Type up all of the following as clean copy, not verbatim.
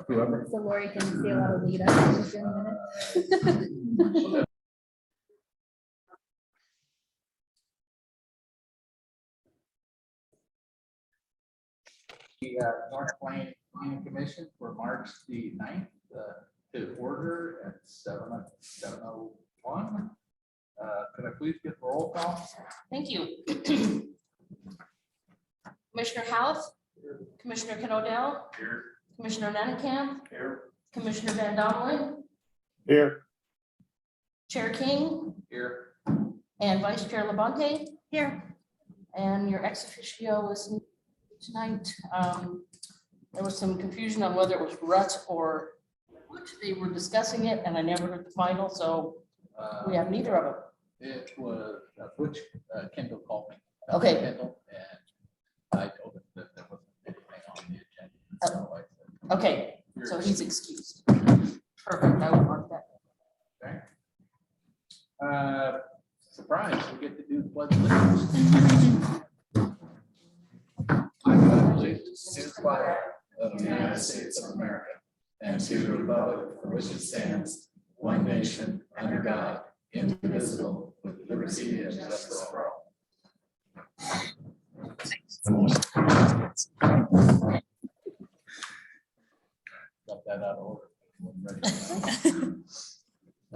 whoever. So Lori can see a lot of lead up in a minute. The North Plain Planning Commission for March the 9th to order at 7:01. Could I please get the roll call? Thank you. Commissioner House, Commissioner Cannondale, Here. Commissioner Nennekamp, Here. Commissioner Van Donlen, Here. Chair King, Here. and Vice Chair Labonte. Here. And your ex officio is tonight. There was some confusion on whether it was Rut or which they were discussing it, and I never heard the final, so we have neither of them. It was Butch Kendall called me. Okay. Kendall, and I told him that there wasn't anything on the agenda. So I said, Okay, so he's excused. Perfect, I will mark that. okay. Surprise, we get to do the pledge of allegiance. I pledge allegiance to the flag of the United States of America and to the republic for which it stands, one nation, under God, indivisible, with liberty and justice for all. Got that out of order. Ready.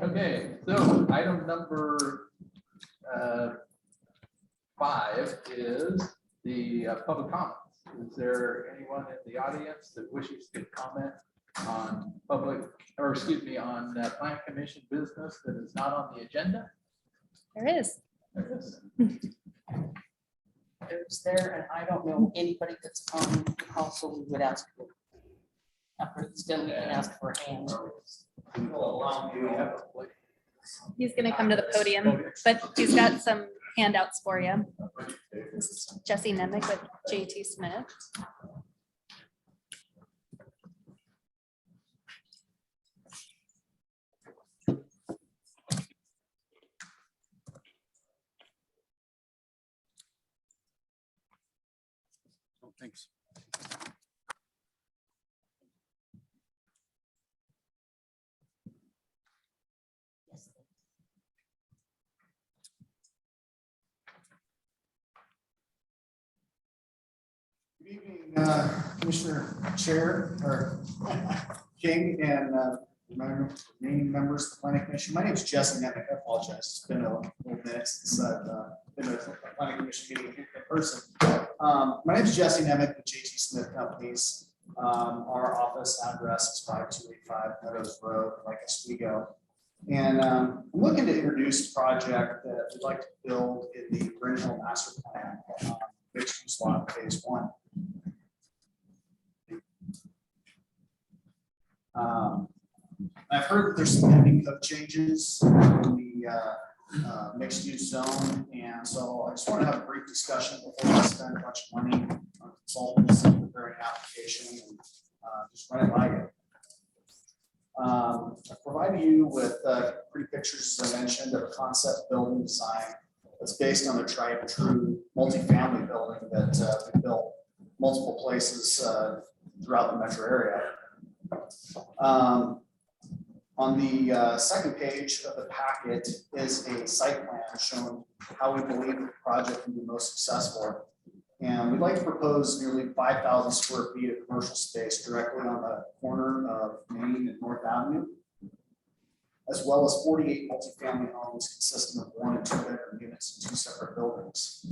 Okay, so item number 5 is the public comments. Is there anyone in the audience that wishes to comment on on Plan Commission business that is not on the agenda? There is. There is. There's there, and I don't know anybody that's on the call, so we would ask. After it's done, we can ask for a hand. He's gonna come to the podium, but he's got some handouts for you. This is Jesse Nemec with JT Smith. Thanks. Yes. Good evening, Commissioner Chair or King and main members of the Planning Commission. My name is Jesse Nemec. I apologize. It's been a little minute since I've been at the Planning Commission meeting in person. My name is Jesse Nemec with JT Smith Companies. Our office address is 5285 Meadows Road, Lake Oswego. And I'm looking to introduce a project that we'd like to build in the Green Hill Master Plan, mixed use lot phase 1. I've heard that there's some pending code changes in the mixed use zone, and so I just want to have a brief discussion before I spend a bunch of money on consultants and preparing an application and just run it by you. I provided you with pretty pictures, as I mentioned, of a concept building design that's based on a tried and true multifamily building that we built multiple places throughout the metro area. On the second page of the packet is a site plan showing how we believe the project can be most successful. And we'd like to propose nearly 5,000 square feet of commercial space directly on the corner of Main and North Avenue, as well as 48 multifamily homes consisting of 1 and 2 bedroom units in 2 separate buildings.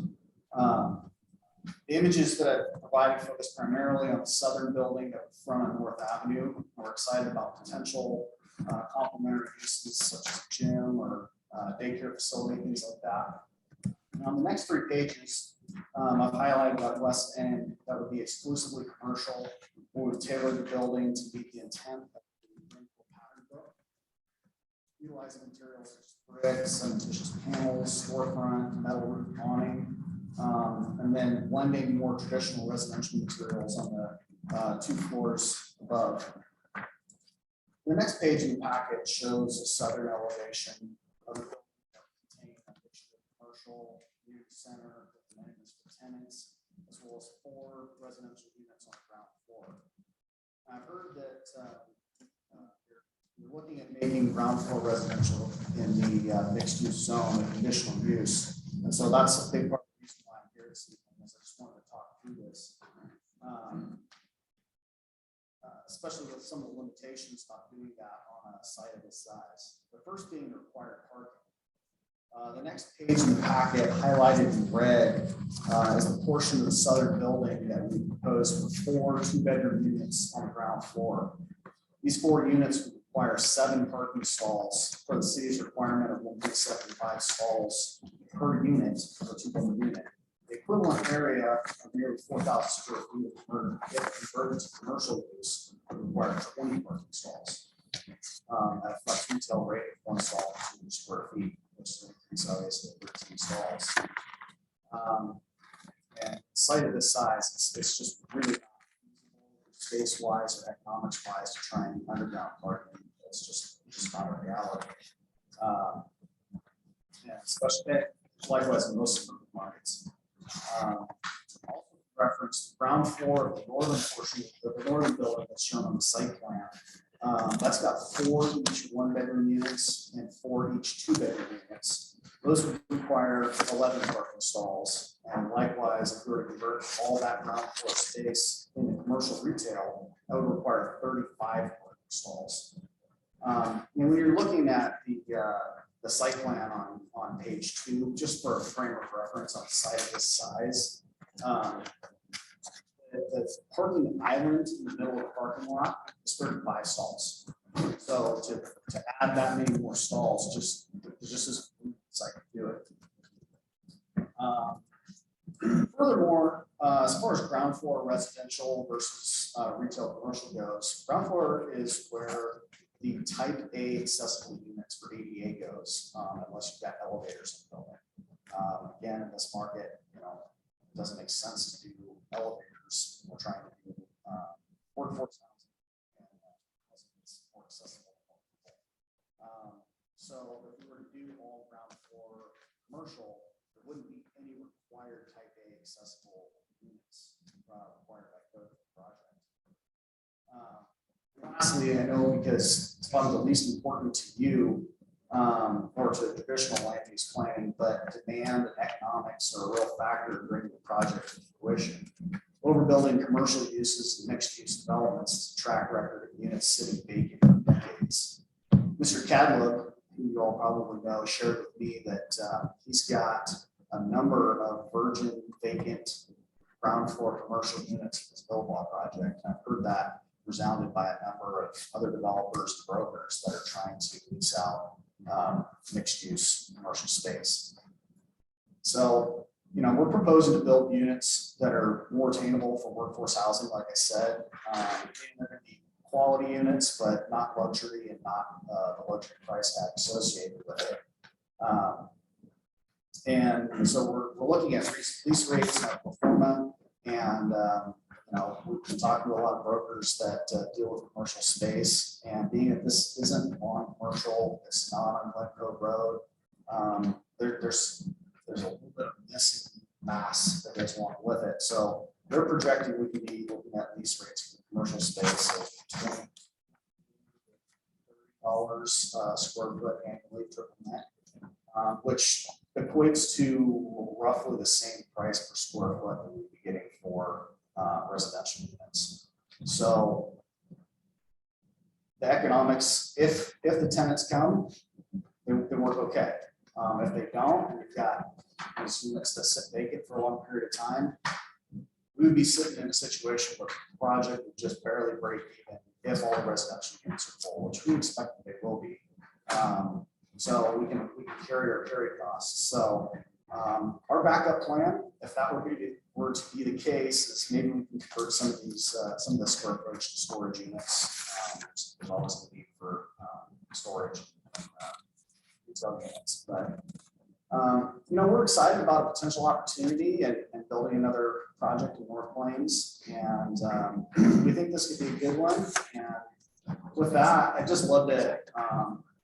The images that I've provided focus primarily on the southern building at the front of North Avenue. We're excited about potential complementary uses such as gym or daycare facility, things like that. And on the next 3 pages, I've highlighted that west end that would be exclusively commercial. We would tailor the building to meet the intent of the pattern book, utilizing materials such as bricks, cementitious panels, storefront, metal roof awning, and then blending more traditional residential materials on the 2 floors above. The next page in the packet shows a southern elevation of the building that contains a picture of commercial community center with amenities for tenants, as well as 4 residential units on the ground floor. I've heard that you're looking at making ground floor residential in the mixed use zone a conditional use. And so that's a big part of the reason why I'm here this evening, is I just wanted to talk through this. Especially with some of the limitations about doing that on a site of this size. The first being required parking. The next page in the packet, highlighted in red, is the portion of the southern building that we propose for 4 2-bedroom units on the ground floor. These 4 units would require 7 parking stalls for the city's requirement of 1.75 stalls per unit for the 2-bedroom unit. The equivalent area of nearly 4,000 square feet of converted to commercial use would require 20 parking stalls. At a flex retail rate of 1 stall per 200 square feet, which is an increase obviously of 13 stalls. And site of this size, it's just really not feasible space-wise or economics-wise to try and underground parking. It's just not a reality. Yeah, especially likewise in most of the markets. Also reference the ground floor of the northern portion of the northern building that's shown on the site plan. That's got 4 each 1-bedroom units and 4 each 2-bedroom units. Those would require 11 parking stalls. And likewise, if we were to convert all that ground floor space into commercial retail, that would require 35 parking stalls. And when you're looking at the site plan on page 2, just for a frame of reference on a site of this size, the parking island in the middle of the parking lot is 35 stalls. So to add that many more stalls, just as I can do it. Furthermore, as far as ground floor residential versus retail commercial goes, ground floor is where the type A accessible units for ADA goes, unless you've got elevators in the building. Again, in this market, it doesn't make sense to do elevators. We're trying to do workforce housing, and it's more accessible. So if we were to do all ground floor commercial, there wouldn't be any required type A accessible units required by code for the project. Lastly, I know because it's probably the least important to you or to traditional land use planning, but demand and economics are a real factor in bringing the project to fruition. Overbuilding commercial uses and mixed use developments is a track record of units sitting vacant for decades. Mr. Cadlow, who you all probably know, shared with me that he's got a number of virgin vacant ground floor commercial units in his Billabong project. I've heard that resounded by a number of other developers and brokers that are trying to lease out mixed use commercial space. So, we're proposing to build units that are more attainable for workforce housing, like I said. They're going to be quality units, but not luxury and not the luxury price tag associated with it. And so we're looking at lease rates and pro forma, and we've been talking to a lot of brokers that deal with commercial space, and being that this isn't on commercial, it's not on Glencoe Road, there's a little bit of missing mass that goes along with it. So they're projecting we can be looking at lease rates for commercial space of $20 square foot annually triple net, which equates to roughly the same price per square foot that we'd be getting for residential units. So the economics, if the tenants come, they work okay. If they don't, and we've got these units that sit vacant for a long period of time, we would be sitting in a situation where the project would just barely break even if all the residential units are full, which we expect that they will be. So we can carry our carry costs. So our backup plan, if that were to be the case, is maybe we can convert some of these some of the square footage to storage units. There's always a need for storage retail units, but we're excited about a potential opportunity and building another project in North Plains, and we think this could be a good one. And with that, I'd just love to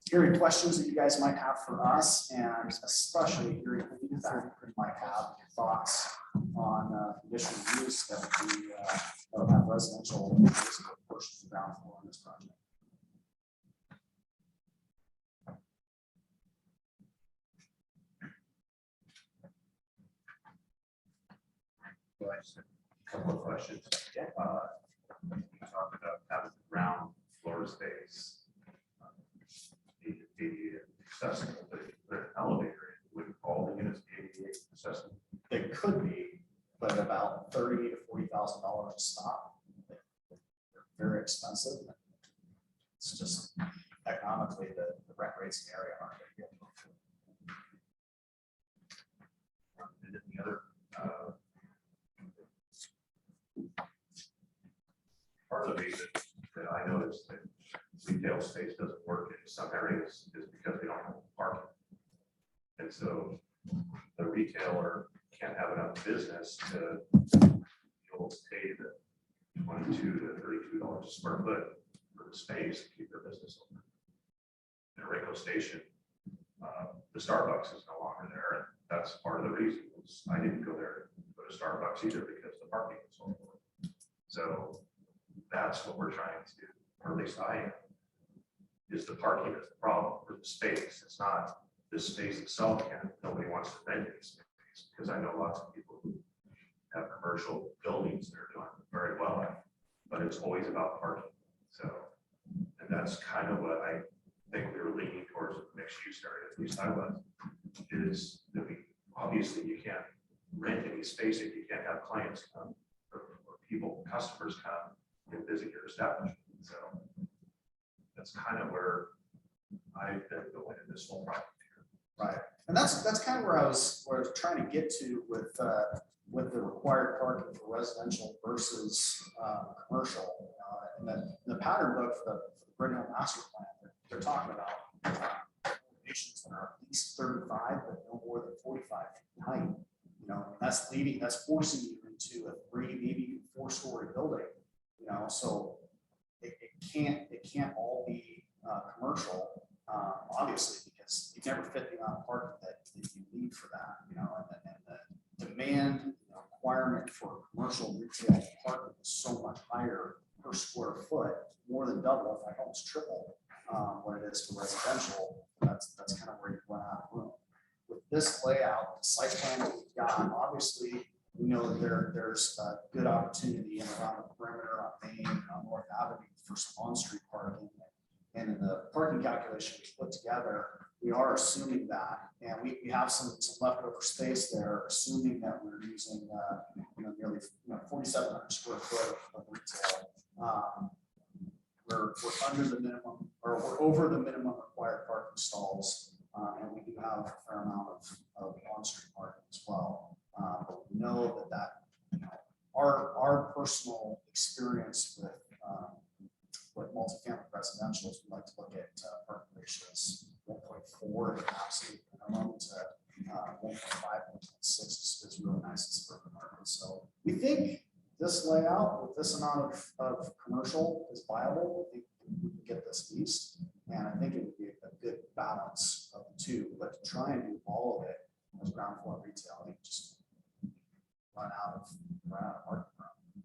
hear any questions that you guys might have for us, and especially hearing feedback you might have, thoughts on conditional use that we have residential portions ground floor on this project. Couple of questions. You talked about having ground floor space. ADA accessible, but if you put an elevator, in, would all the units be ADA accessible? They could be, but about $30,000 to $40,000 a stop. They're very expensive. It's just economically the rent rates in the area aren't very good. And then the other part of the reason that I noticed that retail space doesn't work in some areas is because they don't have parking. And so the retailer can't have enough business to pay the $22 to $32 a square foot for the space to keep their business open. In a Rico station, the Starbucks is no longer there, and that's part of the reason. I didn't go there to go to Starbucks either because the parking was so full. So that's what we're trying to do, or at least I am, is the parking is the problem, or the space. It's not the space itself, and nobody wants to rent any space, because I know lots of people who have commercial buildings that are doing very well at, but it's always about parking. So, and that's kind of what I think we were leaning towards with mixed use area, at least I was, is that we, obviously you can't rent any space if you can't have clients come, or people, customers come and visit your establishment. So that's kind of where I've been going in this whole project here. Right, and that's kind of where I was trying to get to with the required parking for residential versus commercial. And the pattern book for the Brindle Master Plan, they're talking about elevations that are at least 35, but no more than 45 feet height. You know, and that's forcing you into a 3, maybe 4-story building. You know, so it can't all be commercial, obviously, because you never fit the amount of parking that you need for that. You know, and the demand requirement for commercial retail parking is so much higher per square foot, more than double, if not almost triple what it is for residential. That's kind of where you run out of room. With this layout, the site plan that we've got, obviously, we know that there's a good opportunity in around the perimeter on Main and on North Avenue for some on-street parking. And in the parking calculation we put together, we are assuming that, and we have some leftover space there, assuming that we're using nearly 4,700 square foot of retail. We're under the minimum, or we're over the minimum required parking stalls, and we do have a fair amount of on-street parking as well. But we know that our personal experience with multifamily residentials, we like to look at parking ratios 1.4 at absolute minimum to 1.5, 1.6 is really nice in suburban markets. So we think this layout with this amount of commercial is viable. I think we can get this leased, and I think it would be a good balance of the two. But to try and do all of it as ground floor retail, I think just run out of parking room.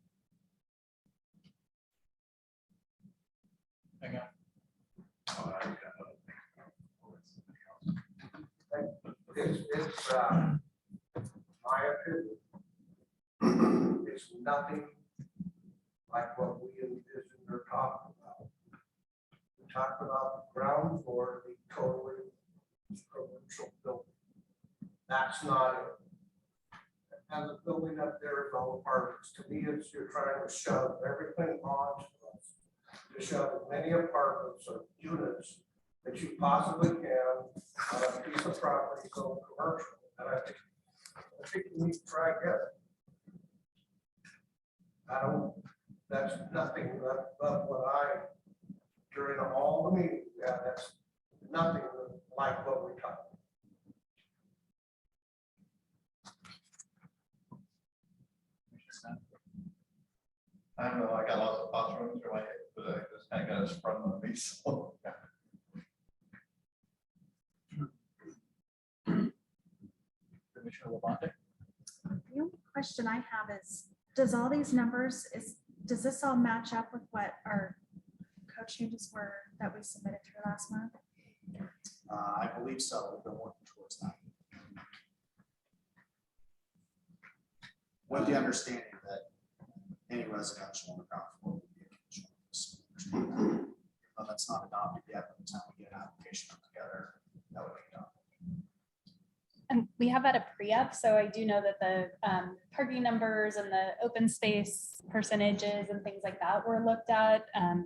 Hang on. It's my opinion. It's nothing like what we envisioned or talked about. We talked about the ground floor, the totally commercial building. That's not it. And the building up there is all apartments. To me, it's you're trying to shove everything onto us. To shove as many apartments or units that you possibly can on a piece of property called commercial. And I think we need to try again. That's nothing but what during all the meetings, that's nothing like what we talked. I don't know, I got lots of thoughts running through my head, but I just kind of got sprung on me, so. Commissioner Labonte? The only question I have is, does all these numbers, does this all match up with what our changes were that we submitted through last month? I believe so. We've been working towards that. With the understanding that any residential on the ground floor would be a conditional use. That's not adopted yet. By the time we get an application put together, that would be done. And we have had a pre-app, so I do know that the parking numbers and the open space percentages and things like that were looked at. I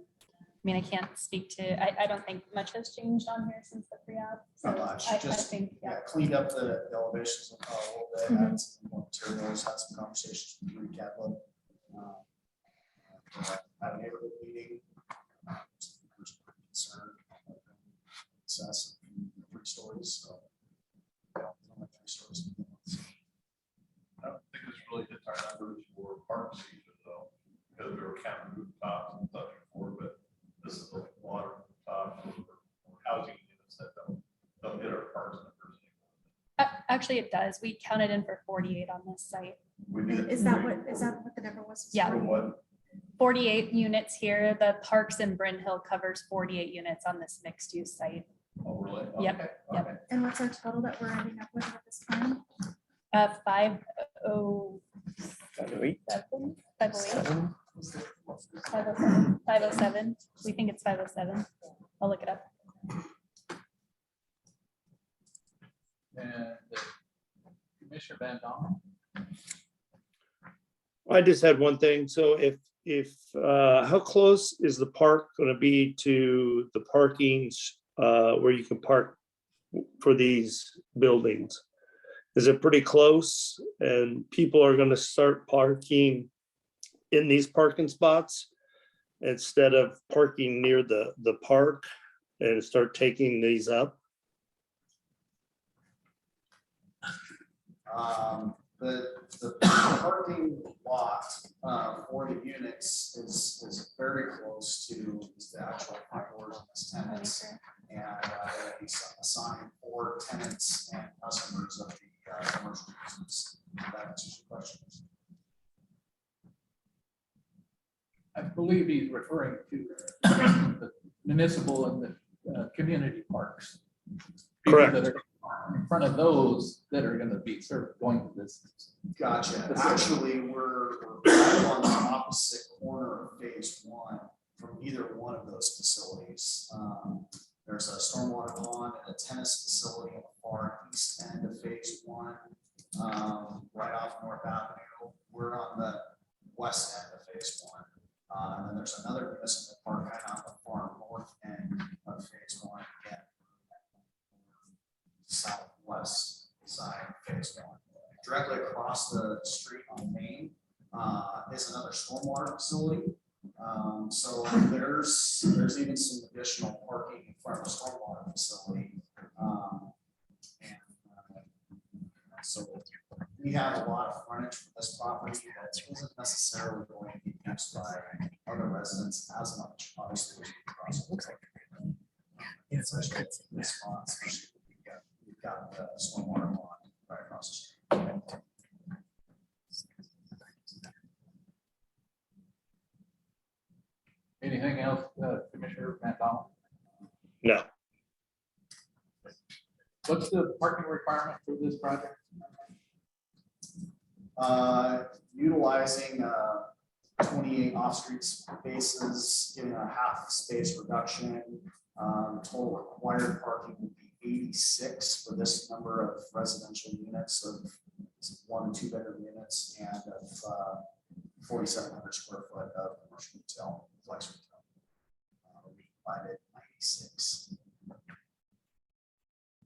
mean, I can't speak to, I don't think much has changed on here since the pre-app. So Not much, I just, think, yeah. Yeah, cleaned up the elevations a little bit, had some more materials, had some conversations with Drew Catlin. Had a neighborhood meeting. Concern. Access of 3 stories, so. Only 3 stories. I don't think this really hits our numbers for park season though, because we were counting rooftops and such before, but this is the water rooftop or housing units that don't hit our parks numbers. Actually, it does. We counted in for 48 on this site. We did. Is that what the number was? Yeah. For what? 48 units here. The parks in Bryn Hill covers 48 units on this mixed use site. Oh, really? Yep, Okay, yep. okay. And what's our total that we're ending up with at this time? 507, 507. We think it's 507. I'll look it up. And Commissioner Van Dam. I just had one thing. So how close is the park going to be to the parkings where you can park for these buildings? Is it pretty close and people are going to start parking in these parking spots instead of parking near the park and start taking these up? The parking lot for the units is very close to the actual front doors of the tenants. And be assigned 4 tenants and customers of the commercial business. That answers your questions. I believe he's referring to the municipal and the community parks. People Correct. that are in front of those that are going to be served going to this. Gotcha. Actually, we're right on the opposite corner of phase 1 from either one of those facilities. There's a stormwater pond and a tennis facility on the far east end of phase 1, right off North Avenue. We're on the west end of phase 1. And then there's another municipal park kind of on the far north end of phase 1. Again, southwest side of phase 1. Directly across the street on Main is another stormwater facility. So there's even some additional parking in front of the stormwater facility. So we have a lot of frontage for this property that isn't necessarily going to be used by other residents as much, obviously. It's a response. We've got the stormwater pond right across the street. Anything else, Commissioner Van Dam? No. What's the parking requirement for this project? Utilizing 28 off-street spaces, giving a half space reduction. Total required parking would be 86 for this number of residential units of 1 to 2 bedroom units and of 4,700 square foot of commercial retail, flex retail. We provided 96.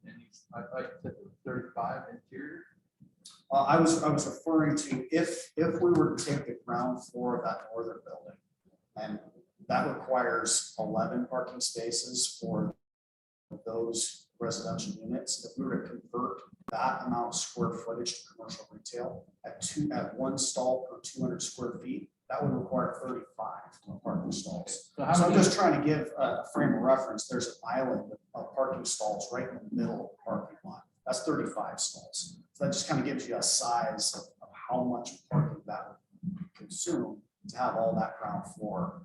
And I said 35 interior. I was referring to if we were to take the ground floor of that northern building, and that requires 11 parking spaces for those residential units. If we were to convert that amount of square footage to commercial retail at 1 stall per 200 square feet, that would require 35 parking stalls. So how So I'm many, just trying to give a frame of reference. There's an island of parking stalls right in the middle of the parking lot. That's 35 stalls. So that just kind of gives you a size of how much parking that would consume to have all that ground floor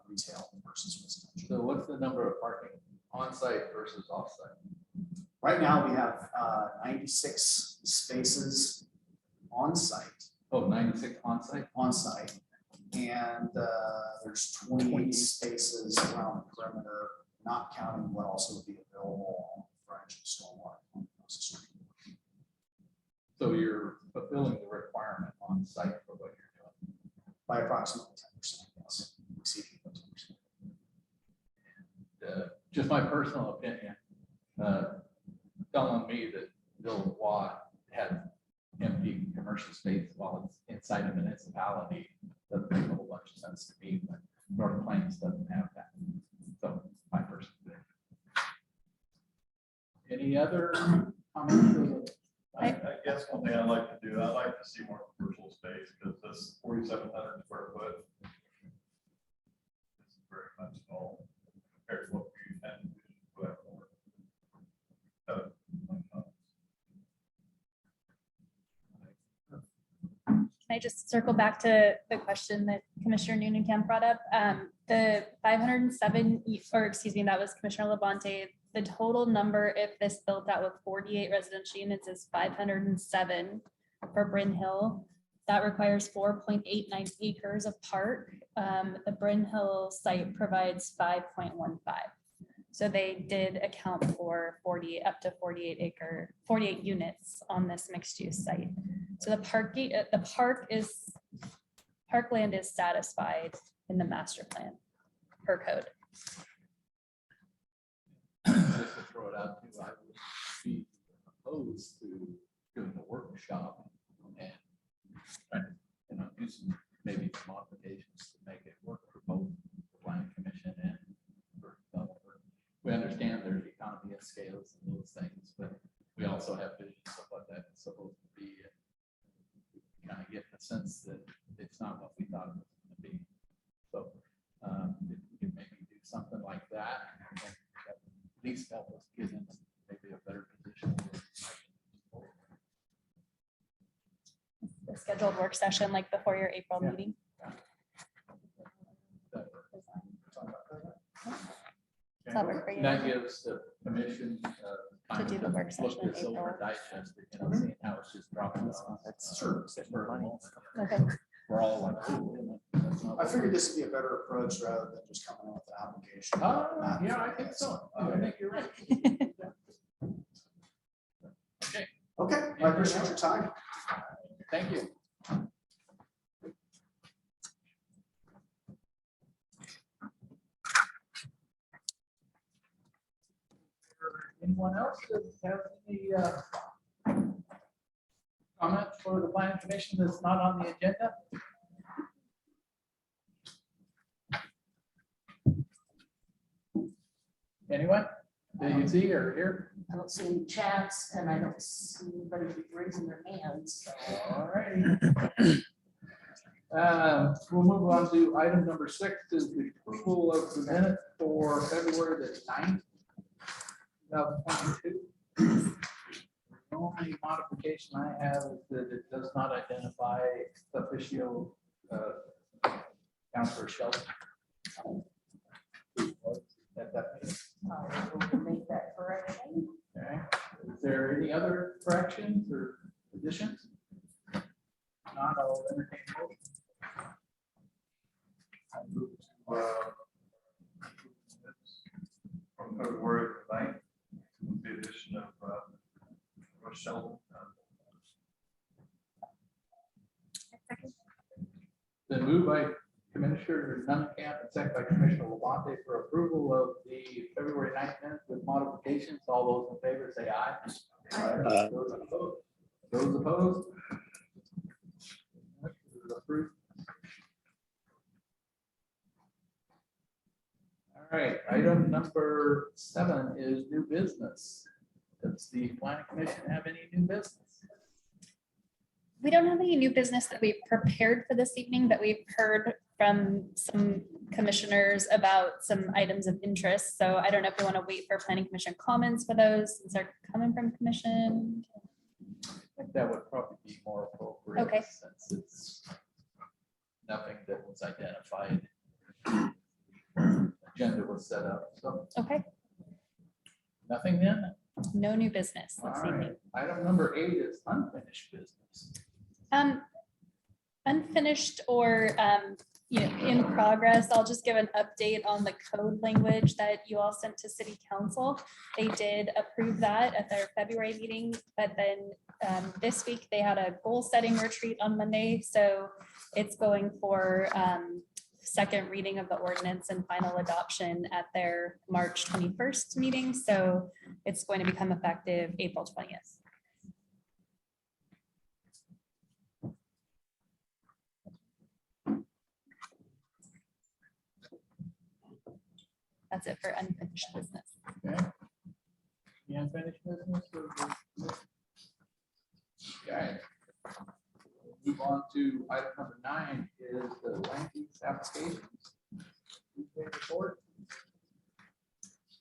retail versus residential. So what's the number of parking on-site versus off-site? Right now, we have 96 spaces on site, Oh, 96 on-site? and there's 28 spaces around the perimeter, not counting what also would be available on the frontage of stormwater across the street. So you're fulfilling the requirement on site for what you're doing. By approximately 10%, yes, exceeding 10%. Just my personal opinion, telling me that Bill Watt had empty commercial space while it's inside a municipality doesn't make a whole bunch of sense to me, but North Plains doesn't have that. So my personal opinion. Any other comments? I guess one thing I'd like to do, I'd like to see more commercial space, because this 4,700 square foot is very much small compared to what we had to do before. Can I just circle back to the question that Commissioner Noonan brought up? The 507, or excuse me, that was Commissioner Labonte. The total number, if this built out with 48 residential units, is 507 for Bryn Hill. That requires 4.89 acres of park. The Bryn Hill site provides 5.15. So they did account for 40, up to 48 units on this mixed use site. So parkland is satisfied in the master plan per code. Just to throw it out too, I would be opposed to doing a workshop and trying to, do some, maybe some modifications to make it work for both the planning commission and for developer. We understand there's economy of scales and those things, but we also have visions of what that's supposed to be. And kind of get the sense that it's not what we thought it was going to be. So if we can maybe do something like that, and at least help us get in maybe a better position. The scheduled work session like before your April Yeah. meeting. Does that work for you? That gives the commission time do the work look session in this over, April. digest it, seeing how it's just dropping off. That's true. Okay. We're all like, "Ooh, that's not I what figured this would be a better approach rather than just coming up with an application. Yeah, I think so. I think you're right. Okay, Okay, I appreciate your time. thank you. Anyone else that have any comments for the planning commission that's not on the agenda? Anyone that you see or hear? I don't see any chats and I don't see anybody raising their hands. So All righty. We'll move on to item number 6, is the approval of the minutes for February the 9th. 2022. The only modification I have is that it does not identify officio Counselor Shelton. At that meeting. we'll make that correction. Okay. Is there any other corrections or additions? Not, I'll entertain a motion. I move to, from February 9th, with the addition of Rochelle. Then moved by Commissioner Nunkamp and second by Commissioner Labonte for approval of the February 9th minutes with modifications. All those in favor say aye. Those opposed? Those opposed? Approved. All right, item number 7 is new business. Does the planning commission have any new business? We don't have any new business that we've prepared for this evening, but we've heard from some commissioners about some items of interest. So I don't know if you want to wait for planning commission comments for those since they're coming from commission. I think that would probably be more appropriate. Okay. Since it's nothing that was identified agenda was set up. So Okay, nothing then? no new business All this right. evening. Item number 8 is unfinished business. Unfinished or, in progress, I'll just give an update on the code language that you all sent to city council. They did approve that at their February meeting, but then this week they had a goal setting retreat on Monday. So it's going for second reading of the ordinance and final adoption at their March 21st meeting. So it's going to become effective April 20th. That's it for unfinished business. Okay. The unfinished business. Okay. Move on to item number 9 is the land use applications. Tuesday report.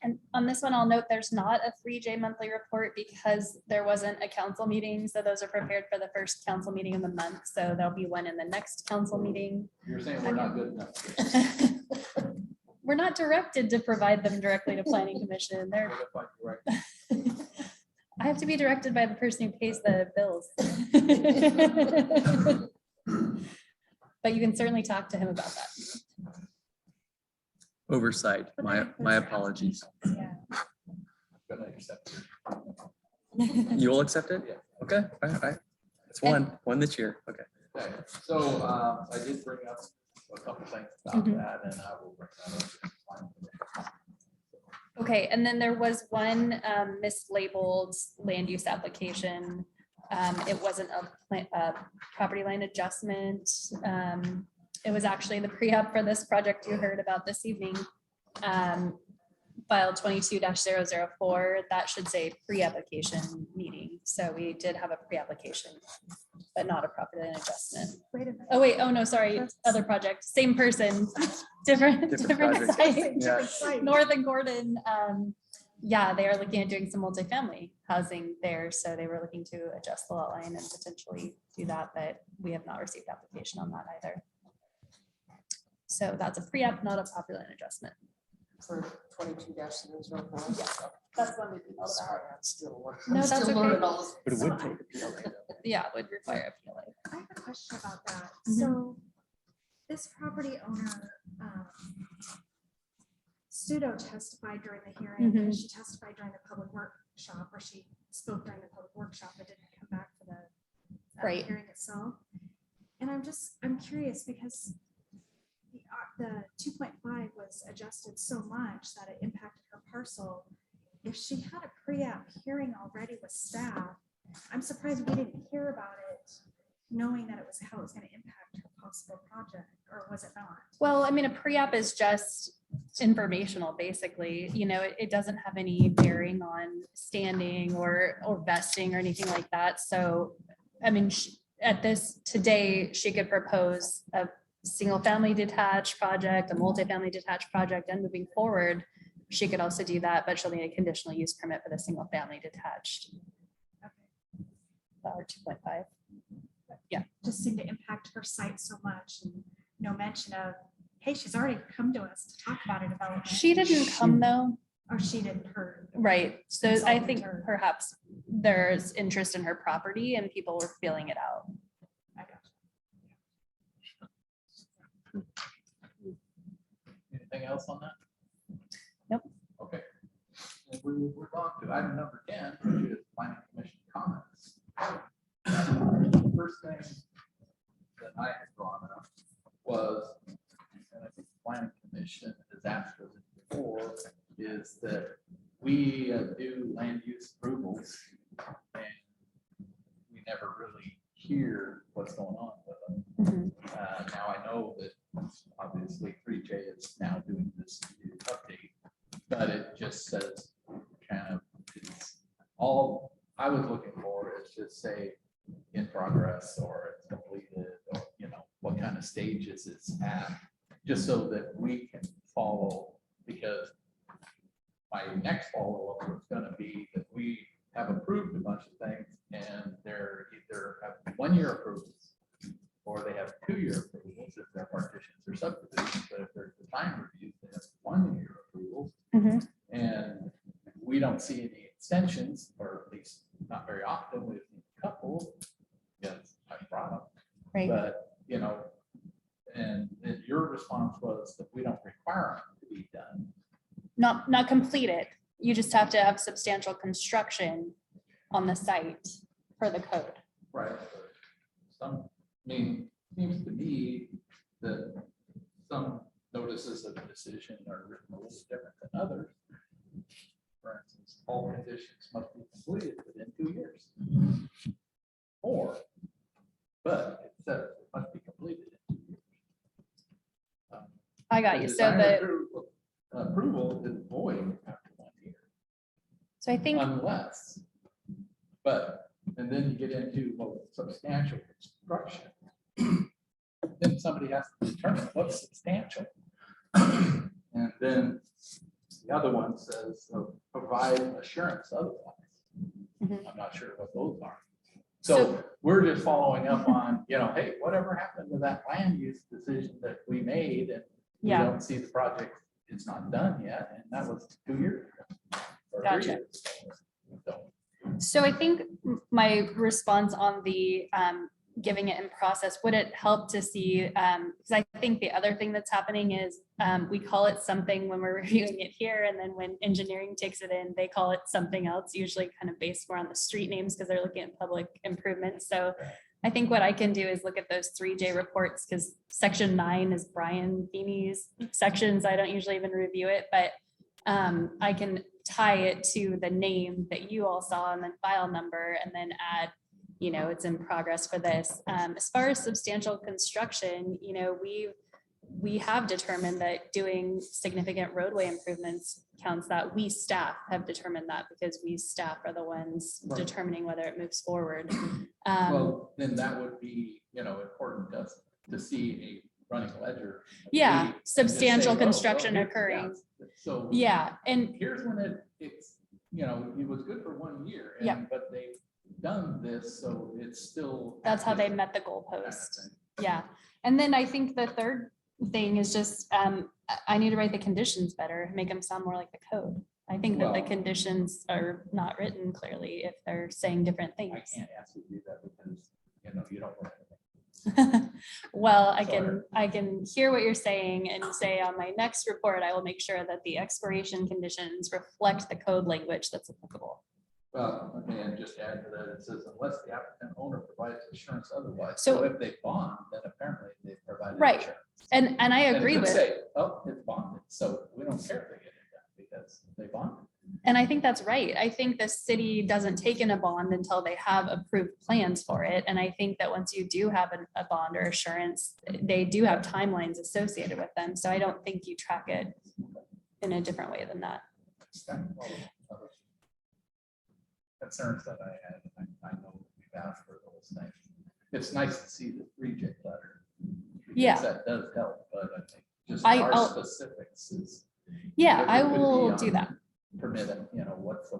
And on this one, I'll note there's not a 3J monthly report because there wasn't a council meeting. So those are prepared for the first council meeting of the month. So there'll be one in the next council meeting. You're saying we're not good enough. We're not directed to provide them directly to planning commission. They're, What if I'm correct? I have to be directed by the person who pays the bills. But you can certainly talk to him about that. Oversight. But My then my there's- apologies. Yeah. Gonna accept it. You will accept it? Yeah. Okay, all right. It's one this year. Okay. Okay, so I did bring up a couple things about Mhm. that, and I will bring that up. in planning commission. Okay, and then there was one mislabeled land use application. It wasn't a property line adjustment. It was actually the pre-app for this project you heard about this evening. File 22-004, that should say pre-application meeting. So we did have a pre-application, but not a property line adjustment. Wait a minute. Oh, wait, oh no, sorry, other project, same person, different project. site. Yeah. North and Gordon, yeah, they are looking at doing some multifamily housing there, so they were looking to adjust the lot line and potentially do that, but we have not received application on that either. So that's a pre-app, not a property line adjustment. For 22-004. That's one we emailed Sorry, about. I'm still working. No, I'm that's still okay. learning all this. But it would take a PLA. Yeah, it would require a PLA. I have a question about that. Mhm. So this property owner, pseudo testified during the hearing. Mhm. and She testified during the public workshop, or she spoke during the public workshop, but didn't come back for the Right. hearing itself. And I'm curious because the 2.5 was adjusted so much that it impacted her parcel. If she had a pre-app hearing already with staff, I'm surprised we didn't hear about it, knowing that it was how it was going to impact her possible project, or was it not? Well, I mean, a pre-app is just informational, basically, it doesn't have any bearing on standing or vesting or anything like that. So, I mean, today, she could propose a single family detached project, a multifamily detached project, and moving forward, she could also do that, but she'll need a conditional use permit for the single family detached. Or 2.5. Just seemed to impact her site so much, and no mention of, hey, she's already come to us to talk about a development. She didn't come though. Or she didn't hear. Right, so I Consultant think or- perhaps there's interest in her property and people were feeling it out. I got Anything else on that? Nope. Okay. And we will move on to item number 10, which is planning commission comments. The first thing that I had brought up was, and I think the planning commission has asked us before, is that we do land use approvals and we never really hear what's going on with them. Now I know that obviously 3J is now doing this new update, but it just says kind of, it's all I was looking for is just say in progress or it's completed or, what kind of stages it's at, just so that we can follow, because my next follow-up was gonna be that we have approved a bunch of things and they're either have 1-year approvals or they have 2-year approvals if they're partitions or subdivisions, but if they're time reviews, they have 1-year approvals. Mhm. And we don't see any extensions, or at least not very often. We've seen a couple. Yes, I brought them. Right. But, you know, and then your response was that we don't require them to be done. Not completed. You just have to have substantial construction on the site for the code. Right. Some, I mean, seems to me that some notices of decision are written a little different than others. For instance, all conditions must be completed within 2 years. Or, but it says it must be completed in 2 years. I got The you. So design the, approval is void after 1 year. so I think, Unless, but, and then you get into well, substantial construction. Then somebody has to determine what's substantial. And then the other one says, provide assurance otherwise. Mhm. I'm not sure what those are. So we're just following up on, you know, hey, whatever happened to that land use decision that we made, and we Yeah. don't see the project, it's not done yet, and that was 2 years ago. Or 3 Gotcha. years ago. so I think my response on the giving it in process, would it help to see, because I think the other thing that's happening is we call it something when we're reviewing it here, and then when engineering takes it in, they call it something else, usually kind of based more on the street names because they're looking at public improvements. So I think what I can do is look at those 3J reports, because section 9 is Brian Feeney's sections. I don't usually even review it, but I can tie it to the name that you all saw and then file number, and then add, you know, it's in progress for this. As far as substantial construction, you know, we have determined that doing significant roadway improvements counts that. We staff have determined that, because we staff are the ones Right. determining whether it moves forward. Well, then that would be, you know, important to us to see a running ledger. Yeah, We just substantial say, oh, construction here- occurring. yeah. So. Yeah, and Here's when it's, you know, it was good for 1 year. Yeah. But they've done this, so it's still. that's how they active met the kind of goalpost. thing. Yeah, and then I think the third thing is just, I need to write the conditions better, make them sound more like the code. I think that the Well- conditions are not written clearly if they're saying different I things. can't ask you to do that because, you know, you don't. want to- Well, Sorry. I can hear what you're saying and say on my next report, I will make sure that the expiration conditions reflect the code language that's applicable. Well, okay, and just add to that, it says unless the applicant owner provides assurance otherwise. So- So if they bond, then apparently they provided. Right. assurance. And I And it agree could with, say, oh, it's bonded, so we don't care if they get it done because they bonded. and I think that's right. I think the city doesn't take in a bond until they have approved plans for it. And I think that once you do have a bond or assurance, they do have timelines associated with them. So I don't think you track it in a different way than that. That's kind of all the other concerns that I had. I know we've asked for those things. It's nice to see the 3J letter. because Yeah. That does help, but I think just I'll- our specifics is. Yeah, I whatever could be will on do that. Permit, you know, what's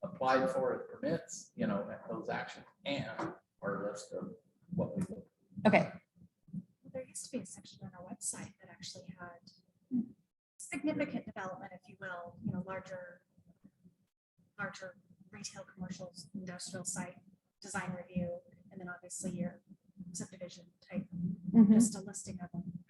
applied for as permits, you know, and those actions and our list of what we do. Okay, There used to be a section on our website that actually had significant development, if you will, you know, larger retail, commercials, industrial site, design review, and then obviously your subdivision type, Mhm. just a listing of them.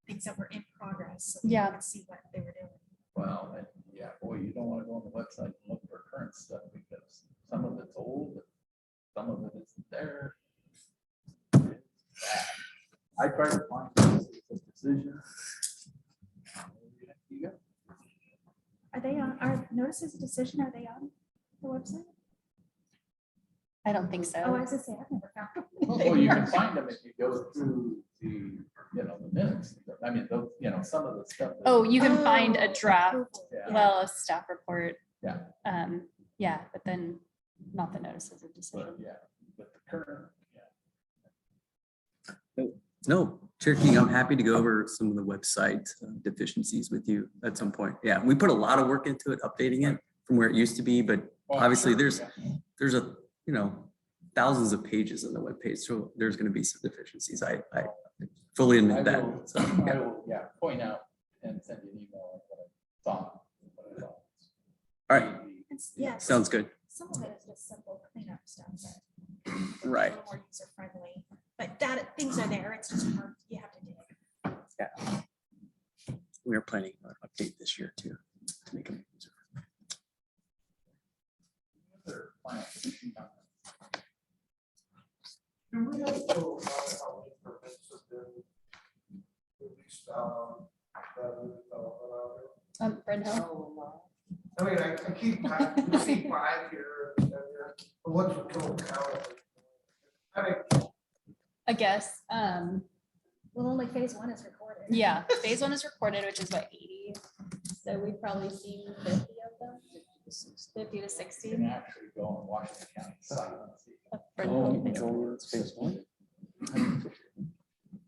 Things that were in progress. So you Yeah. could see what they were doing. Well, and yeah, boy, you don't want to go on the website and look for current stuff because some of it's old, but some of it isn't there. It's bad. I try to find this decision. You go. Are they on, are notices of decision, are they on the website? I don't think Oh, I so. was gonna say, I've never found them. Well, you can find them if you go through the, you know, the minutes. I mean, those, you know, some of the stuff. that- Oh, you can find a Oh, draft, approval. Yeah. well, a staff report. Yeah. Yeah, but then not the notices of But decision. yeah, but the current, No, Chair King, I'm happy to go over some of the website deficiencies with you at some point. Yeah, we put a lot of work into it, updating it from where it used to be, but well, obviously sure, there's yeah. thousands of pages on the webpage, so there's gonna be some deficiencies. I fully admit I that. will- So, I yeah. will, yeah, point out and send you an email of what I thought. All right, Yes. sounds good. Some of it is just simple cleanup stuff. That Right. a little more user friendly, but data, things are there. It's just hard. You have to dig. We are planning an update this year too, to make them user. Other plan commission comments? Do we also know how many permits have been released, that new development out Brent Hill. there? I mean, I keep, I see 5 here and there, but what's the total count? I mean, I guess, Well, only phase 1 is recorded. yeah, phase 1 is recorded, which is what, 80? So we've probably seen 50 of them, 50 to 60. You can actually go on Washington County site and see. of Brent Hill phase one.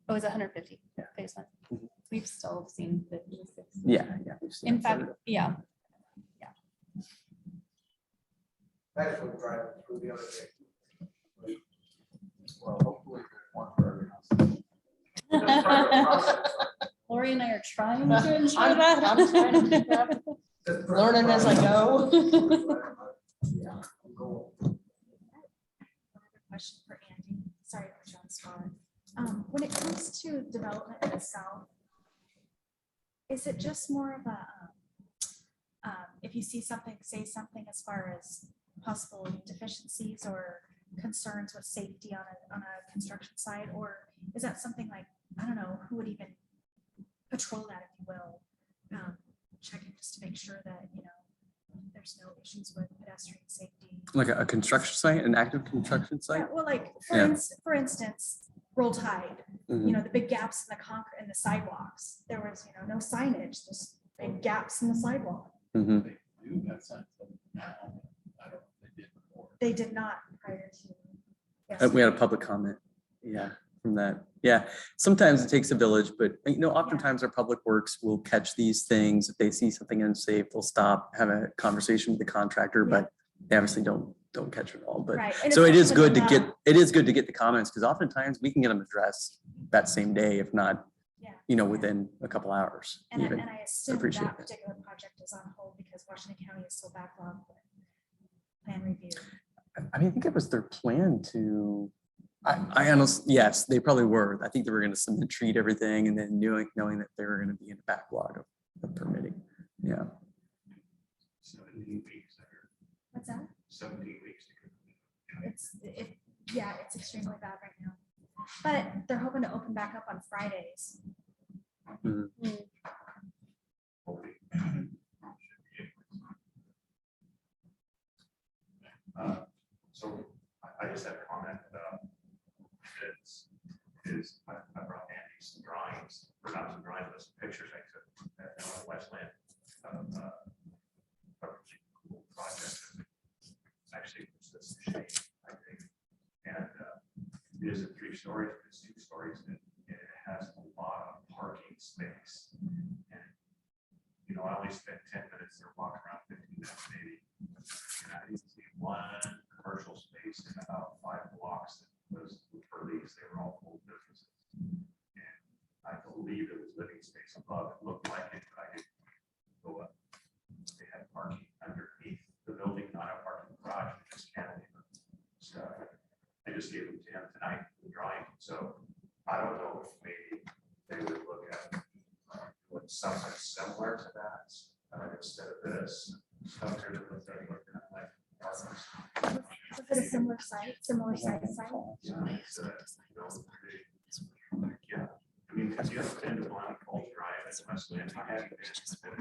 Oh, it's 150, Yeah. phase 1. Mhm. We've still seen 50 to 60. Yeah, yeah. we've seen In it fact, for- yeah, I just went driving through the other day. Well, hopefully there's one for every house. That's part of the process. Lori and I are trying to ensure I'm that. trying to keep up, That's part of the learning as I go. Yeah, I'm going. Another question for Andy. Sorry for John Spot. When it comes to development in the south, is it just more of a, if you see something, say something as far as possible deficiencies or concerns with safety on a construction site? Or is that something like, I don't know, who would even patrol that, if you will? Checking just to make sure that, there's no issues with pedestrian safety. Like a construction site, an active construction Yeah, site? well, like, Yeah. for instance, Roll Tide, Mhm. the big gaps in the concrete, in the sidewalks, there was, no signage, just big gaps in the sidewalk. Mhm. They do have signs up now. I don't know if they did before. They did not prior to. We had a public comment, yeah, from that. Yeah, sometimes it takes a village, but oftentimes our public works will catch these things. If they see something unsafe, they'll stop, have a conversation with the contractor, but they obviously don't catch it all. But Right. and so it it's is good to also get, the comments, because oftentimes we can get them addressed that same day, if not, Yeah. within a couple hours And I, even. and I assume appreciate that that. particular project is on hold because Washington County is so backlogged with plan review. I think it was their plan to, I honestly, yes, they probably were. I think they were gonna submit, treat everything, and then knowing that they were gonna be in a backlog of permitting. Yeah. 17 weeks there, What's that? 17 weeks. It's extremely bad right now. But they're hoping to open back up on Fridays. Hopefully. So I just had a comment about I brought Andy some drawings, or not some drawings, but some pictures I took at Westland of a really cool project. Actually, it's this shape, I think. And it isn't 3 stories, but it's 2 stories, and it has a lot of parking space. And I only spent 10 minutes there walking around, 15 minutes maybe. And I didn't see one commercial space in about 5 blocks that was for lease. They were all full businesses. And I believe it was living space above. It looked like it, but I didn't go up. They had parking underneath the building, not a parking garage, just cantilever stuff. I just gave them to him tonight, the drawing. So I don't know if maybe they would look at what something similar to that instead of this. Stuff here that looks like apartments. Was it a similar site, similar site? Yeah, I mean, because you have been to Blind Falls Drive, it's Westland. I haven't been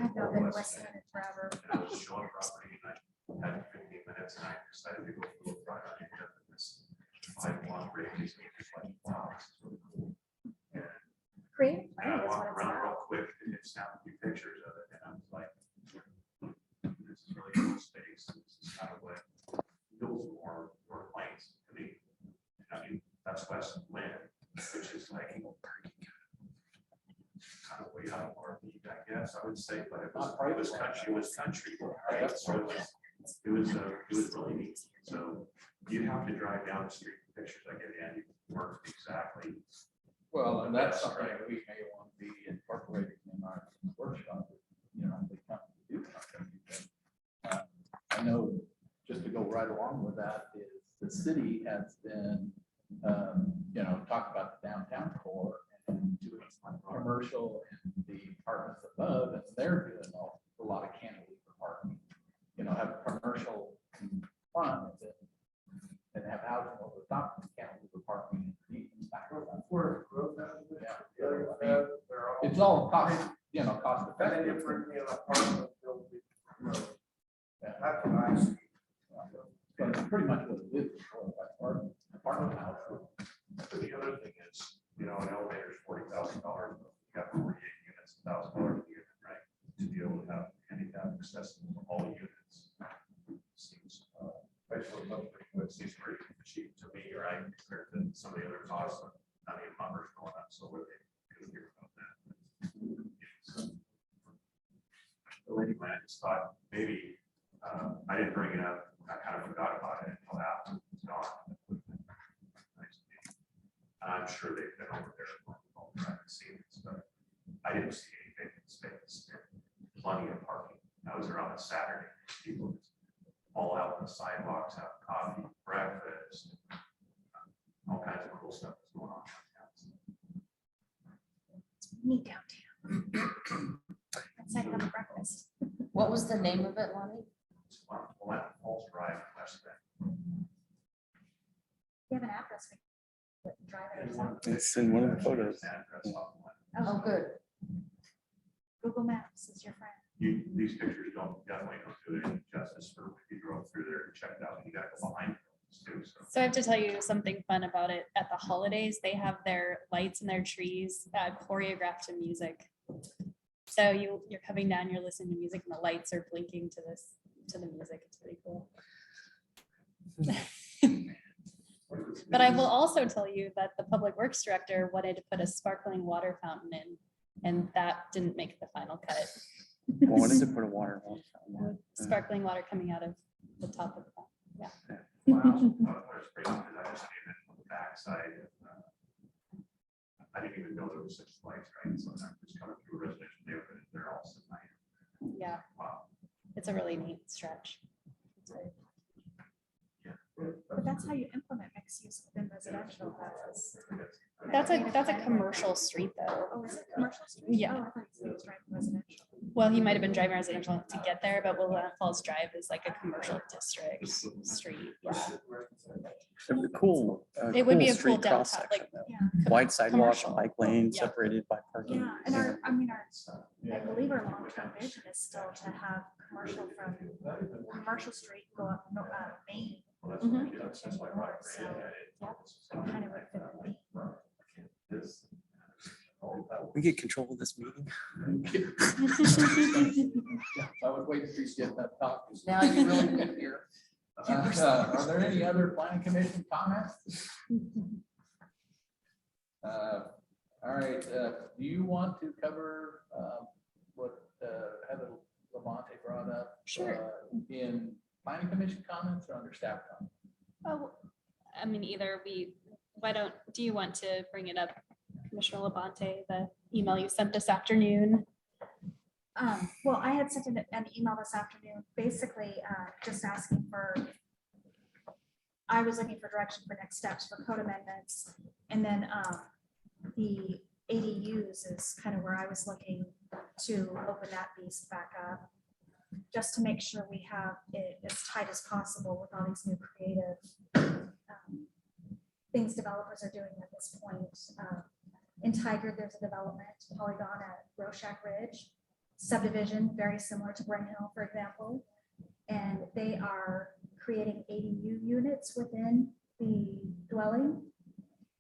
I've not been to West End in forever. And I was showing property and I had 15 minutes and I decided to go for a ride on it. This 5-block radius, and it's like, wow, this is really cool. And Creative and I planning is what walked it's around about. real quick and it snapped a few pictures of it, and I was like, this is really cool space. This is kind of what feels more plains to me. I mean, that's West Land, which is like kind of way out of our league, I guess I would say, but it was country, right? So it was really neat. So you have to drive down the street for pictures. I get Andy worked exactly. Well, and that's something we may want to be incorporating in on our workshop, you know, they come to do something. I know, just to go right along with that, is the city has been, you know, talk about the downtown core and doing commercial and the apartments above, and they're doing a lot of cantilever parking. You know, have commercial in front of it and have housing over the top of the cantilever parking. In the back of that. Where growth has been. Yeah. The other side, they're all- It's all cost, you know, cost And then you effective. bring me an apartment building. Yeah. That's what I see. But it's pretty much what it is. Apartment house. But the other thing is, you know, an elevator is $40,000, you got 48 units, $1,000 a unit, right? To be able to have handicap accessible to all units. Seems, especially what seems pretty cheap to me, right? Compared to some of the other costs, I mean, numbers going up, so what they could hear about that. So anyway, I just thought maybe, I didn't bring it up, I kind of forgot about it until after it's gone. I'm sure they've been over there for all the time, seen it, but I didn't see anything in space. Plenty of parking. I was around on Saturday, people all out on the sidewalks, having coffee, breakfast, all kinds of cool stuff that's going on downtown. Me downtown. That's like having breakfast. What was the name of it, Lonnie? It's one of Willamette Falls Drive, West Bend. You have an address. we can drive it or something. It's in one of the photos. Address off one. Oh, good. Google Maps is your friend. These pictures definitely don't do it any justice for if you drove through there and checked out, you got to go behind it too, so. So I have to tell you something fun about it. At the holidays, they have their lights and their trees choreographed to music. So you're coming down, you're listening to music, and the lights are blinking to the music. It's pretty cool. But I will also tell you that the public works director wanted to put a sparkling water fountain in, and that didn't make the final cut. I wanted to put a water. fountain. Sparkling water coming out of the top of the fountain. Yeah. Wow. It's crazy because I just came in from the backside. I didn't even know there was such lights, right? So I'm just coming through a residential neighborhood, they're all sitting there. Yeah, Wow. it's a really neat stretch. It's very- But that's how you implement mixed use within residential. That's a commercial street though. Oh, is it commercial street? Yeah. Oh, I thought you said it was driving residential. Well, he might have been driving residential to get there, but Willamette Falls Drive is like a commercial district street. Yeah. It'd be cool. It would be a street cool downtown, cross section, like, though. Yeah, Wide sidewalk, commercial. bike lane Yeah. separated by parking. yeah, and our, I mean, I believe our long-term vision is still to have commercial from Commercial Street go up, Main. Well, that's what I did. That's why I brought it So, in. yeah. Kind of would fit the theme. This- We get control of this meeting. I was waiting for you to get that talk. Now you really can hear. Are there any other planning commission comments? All right, do you want to cover what Heather Lamonte brought up? Sure. In planning commission comments or under staff comments? Oh, I mean, do you want to bring it up, Commissioner Labonte, the email you sent this afternoon? Well, I had sent an email this afternoon, basically just asking for, I was looking for direction for next steps for code amendments. And then the ADUs is kind of where I was looking to open that beast back up, just to make sure we have it as tight as possible with all these new creative things developers are doing at this point. In Tiger, there's a development, Polygon at Rorschach Ridge, subdivision, very similar to Brent Hill, for example. And they are creating ADU units within the dwelling.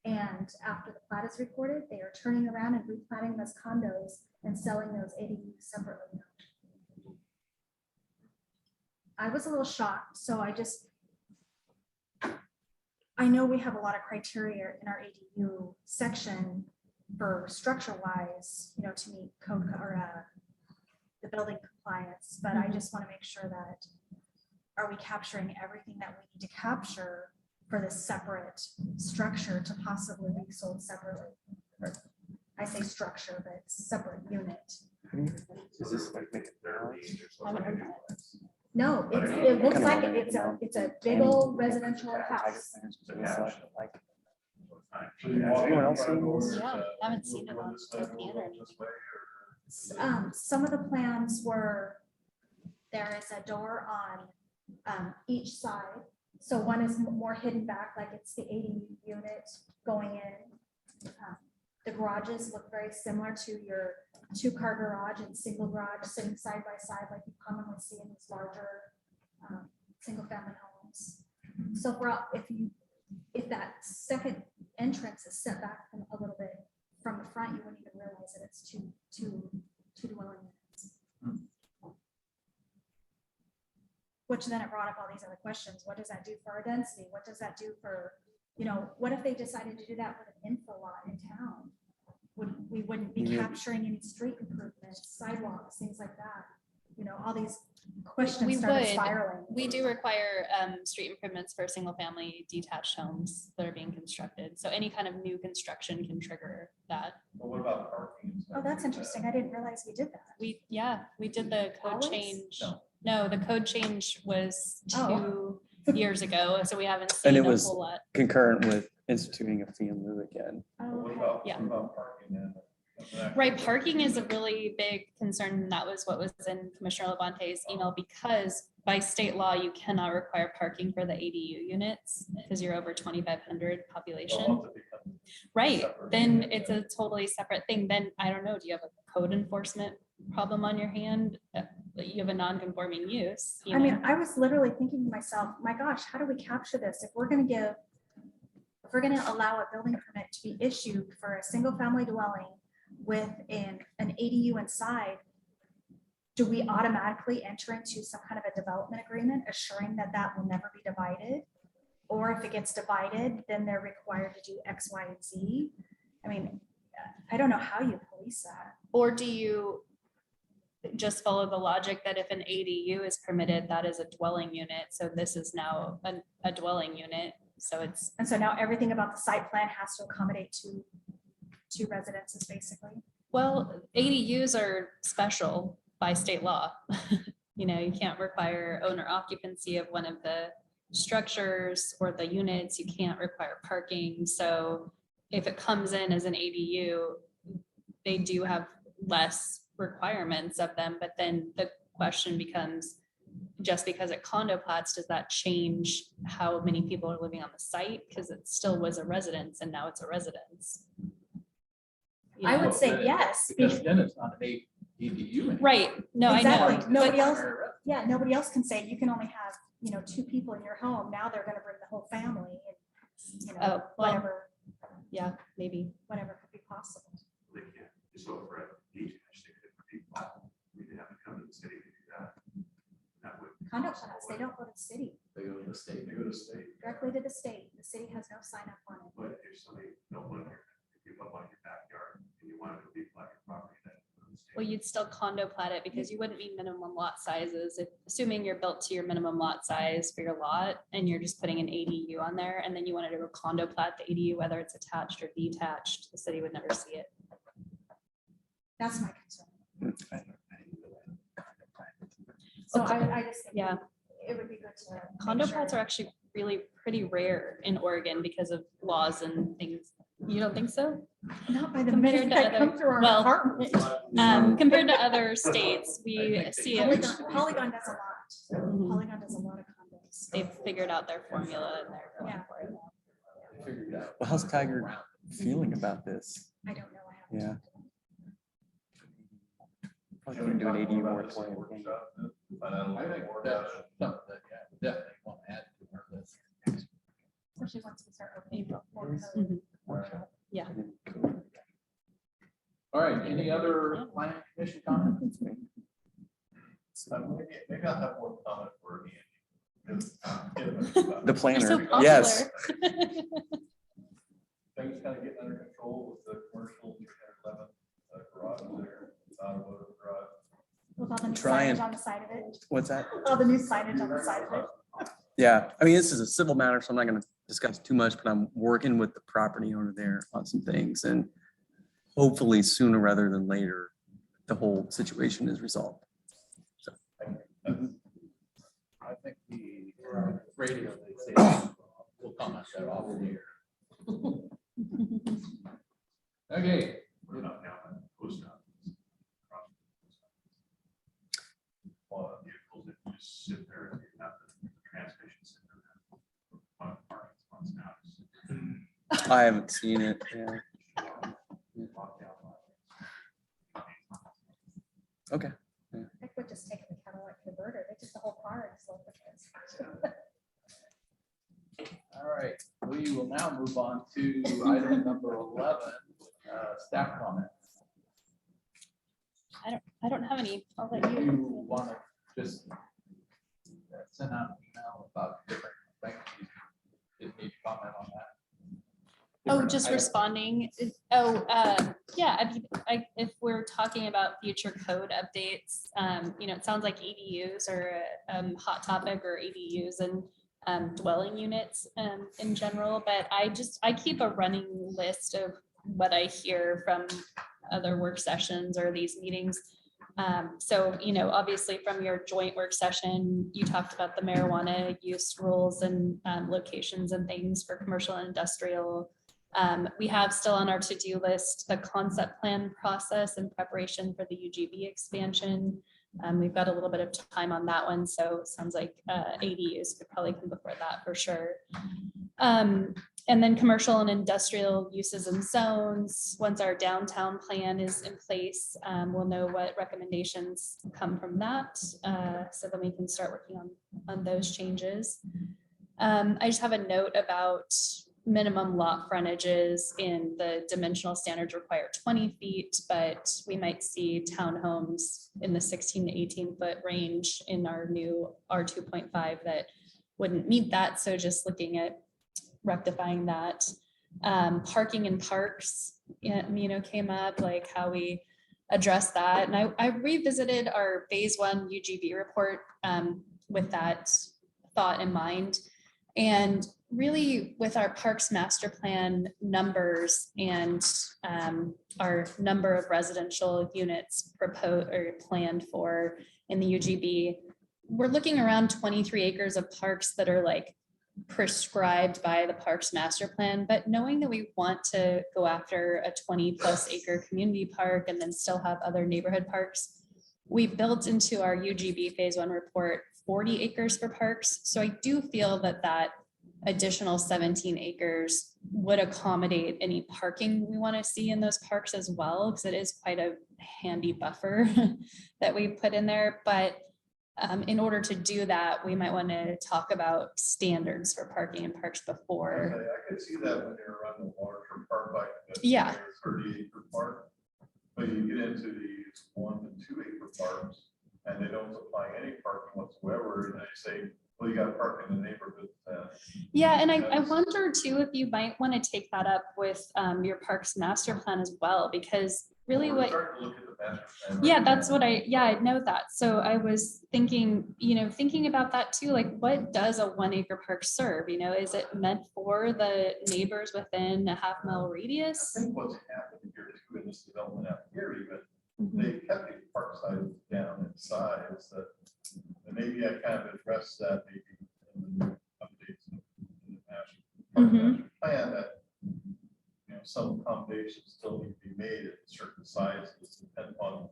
And after the plat is recorded, they are turning around and replatting those condos and selling those ADUs separately. I was a little shocked, so I know we have a lot of criteria in our ADU section for structure wise, to meet code or the building compliance, but I just want to make sure that are we capturing everything that we need to capture for this separate structure to possibly be sold separately? I say structure, but it's separate unit. Is this like making Haven't heard No, it looks like it's a big old residential house. Anyone else seen this? Yeah, I haven't seen it on the internet. Some of the plans were, there is a door on each side. So one is more hidden back, like it's the 80 unit going in. The garages look very similar to your 2-car garage and single garage sitting side by side like you commonly see in these larger single family homes. So if that second entrance is set back a little bit from the front, you wouldn't even realize that it's two dwelling units. Which then it brought up all these other questions. What does that do for our density? What does that do for, what if they decided to do that with an info lot in town? We wouldn't be capturing any street improvements, sidewalks, things like that. All these questions We started would. spiraling. We do require street improvements for single family detached homes that are being constructed. So any kind of new construction can trigger that. But what about parking? and stuff Oh, that's like that? interesting. I didn't realize we did that. We did the code Always? change. No, the code change was Oh. 2 years ago, so we haven't And seen it a was whole lot. concurrent with instituting a fee in lieu again. But Oh, What okay. about, Yeah. what about parking then? Right, parking is a really big concern. And that was what was in Commissioner Levante's email, because by state law, you cannot require parking for the ADU units because you're over 2,500 population. Right, then it's a totally separate thing. Then I don't know, do you have a code enforcement problem on your hand? You have a non-conforming use. I mean, I was literally thinking to myself, my gosh, how do we capture this? If we're gonna allow a building permit to be issued for a single family dwelling with an ADU inside, do we automatically enter into some kind of a development agreement assuring that that will never be divided? Or if it gets divided, then they're required to do X, Y, and Z. I mean, I don't know how you police that. Or do you just follow the logic that if an ADU is permitted, that is a dwelling unit, so this is now a dwelling unit, so it's. And so now everything about the site plan has to accommodate two residences, basically. Well, ADUs are special by state law. You can't require owner occupancy of one of the structures or the units. You can't require parking. So if it comes in as an ADU, they do have less requirements of them. But then the question becomes, just because it condo plats, does that change how many people are living on the site? Because it still was a residence and now it's a residence. I would say yes. Because then it's not an ADU. anymore. Right, no, Exactly. I know. Nobody but- else, yeah, nobody else can say you can only have, 2 people in your home. Now they're gonna bring the whole family and, Oh, well. whatever maybe. could be possible. They can't, so for a detached, they could be, we'd have to come to the city to do that. That would. Condo plats, they don't go to the city, They go to the state. They go to state. directly to the state. The city has no sign up on it. But if somebody don't want to, if you live on your backyard and you want to be like your property, then. Well, you'd still condo plat it because you wouldn't meet minimum lot sizes, assuming you're built to your minimum lot size for your lot and you're just putting an ADU on there, and then you wanted to go condo plat the ADU, whether it's attached or detached, the city would never see it. That's my concern. So I just think Yeah. it would be good to. make Condo sure- plats are actually really pretty rare in Oregon because of laws and things. You don't think so? Not by the compared minute to that other- come through our well, apartment. Compared to other states, we see it. Polygon does a lot. Mhm. Polygon does a lot of condos. They've figured out their formula and they're going Yeah. for it. They figured out. Well, how's Tiger feeling about this? I don't know. I haven't. Yeah. talked to them. Probably gonna do an ADU moratorium. I think that's something that, yeah, we definitely want to add to our list. Especially once we start opening. more Mhm. code. Yeah. All right, any other planning commission comments? Maybe I'll have one comment for Andy. The They're so planner, popular. yes. Things kind of getting under control with the commercial 311 garage there, automotive garage. With all the new Trying. signage on the side of it. What's that? All the new signage on the side of it. Yeah, I mean, this is a civil matter, so I'm not gonna discuss too much, but I'm working with the property owner there on some things and hopefully sooner rather than later, the whole situation is resolved. I think the radio, they say, will comment that off the air. Okay, We're not now in post office. Well, vehicles that just sit there and you have the transmission center. One of the parking spots now. I haven't seen it. Yeah. Okay. I would just take the Cadillac converter, they took the whole car and sold the all right, we will now move on to item number 11, staff comments. I don't have any. I'll let If you. you want to just send out an email about different things, you didn't need to comment on that. Oh, Different just items. responding. Yeah, if we're talking about future code updates, it sounds like ADUs are a hot topic, or ADUs and dwelling units in general, but I keep a running list of what I hear from other work sessions or these meetings. So, obviously from your joint work session, you talked about the marijuana use rules and locations and things for commercial and industrial. We have still on our to-do list the concept plan process in preparation for the UGB expansion. We've got a little bit of time on that one, so it sounds like ADUs could probably come before that for sure. And then commercial and industrial uses and zones. Once our downtown plan is in place, we'll know what recommendations come from that. So then we can start working on those changes. I just have a note about minimum lot frontages. In the dimensional standards require 20 feet, but we might see townhomes in the 16 to 18 foot range in our new R2.5 that wouldn't meet that. So just looking at rectifying that. Parking in parks, came up, like how we address that. And I revisited our phase 1 UGB report with that thought in mind. And really with our parks master plan numbers and our number of residential units proposed or planned for in the UGB, we're looking around 23 acres of parks that are like prescribed by the parks master plan, but knowing that we want to go after a 20+ acre community park and then still have other neighborhood parks, we built into our UGB phase 1 report 40 acres for parks. So I do feel that that additional 17 acres would accommodate any parking we want to see in those parks as well, because it is quite a handy buffer that we put in there. But in order to do that, we might want to talk about standards for parking in parks before. Okay, I could see that when you're running a larger park like this. Yeah. 30-acre park, but you get into these 1 to 2 acre parks and they don't supply any parking whatsoever, and they say, well, you got to park in the neighborhood. Yeah, and I wonder too if you might want to take that up with your parks master plan as well, because really We're what. starting to look at the master plan right Yeah, now. that's what I know that. So I was thinking, thinking about that too, like what does a 1 acre park serve? Is it meant for the neighbors within a half-mile I radius? think what's happened here too in this development out here, even, Mhm. they kept these park sizes down in size that, and maybe I kind of addressed that maybe in the updates in the master plan that, some accommodations still need to be made at certain sizes, depending on,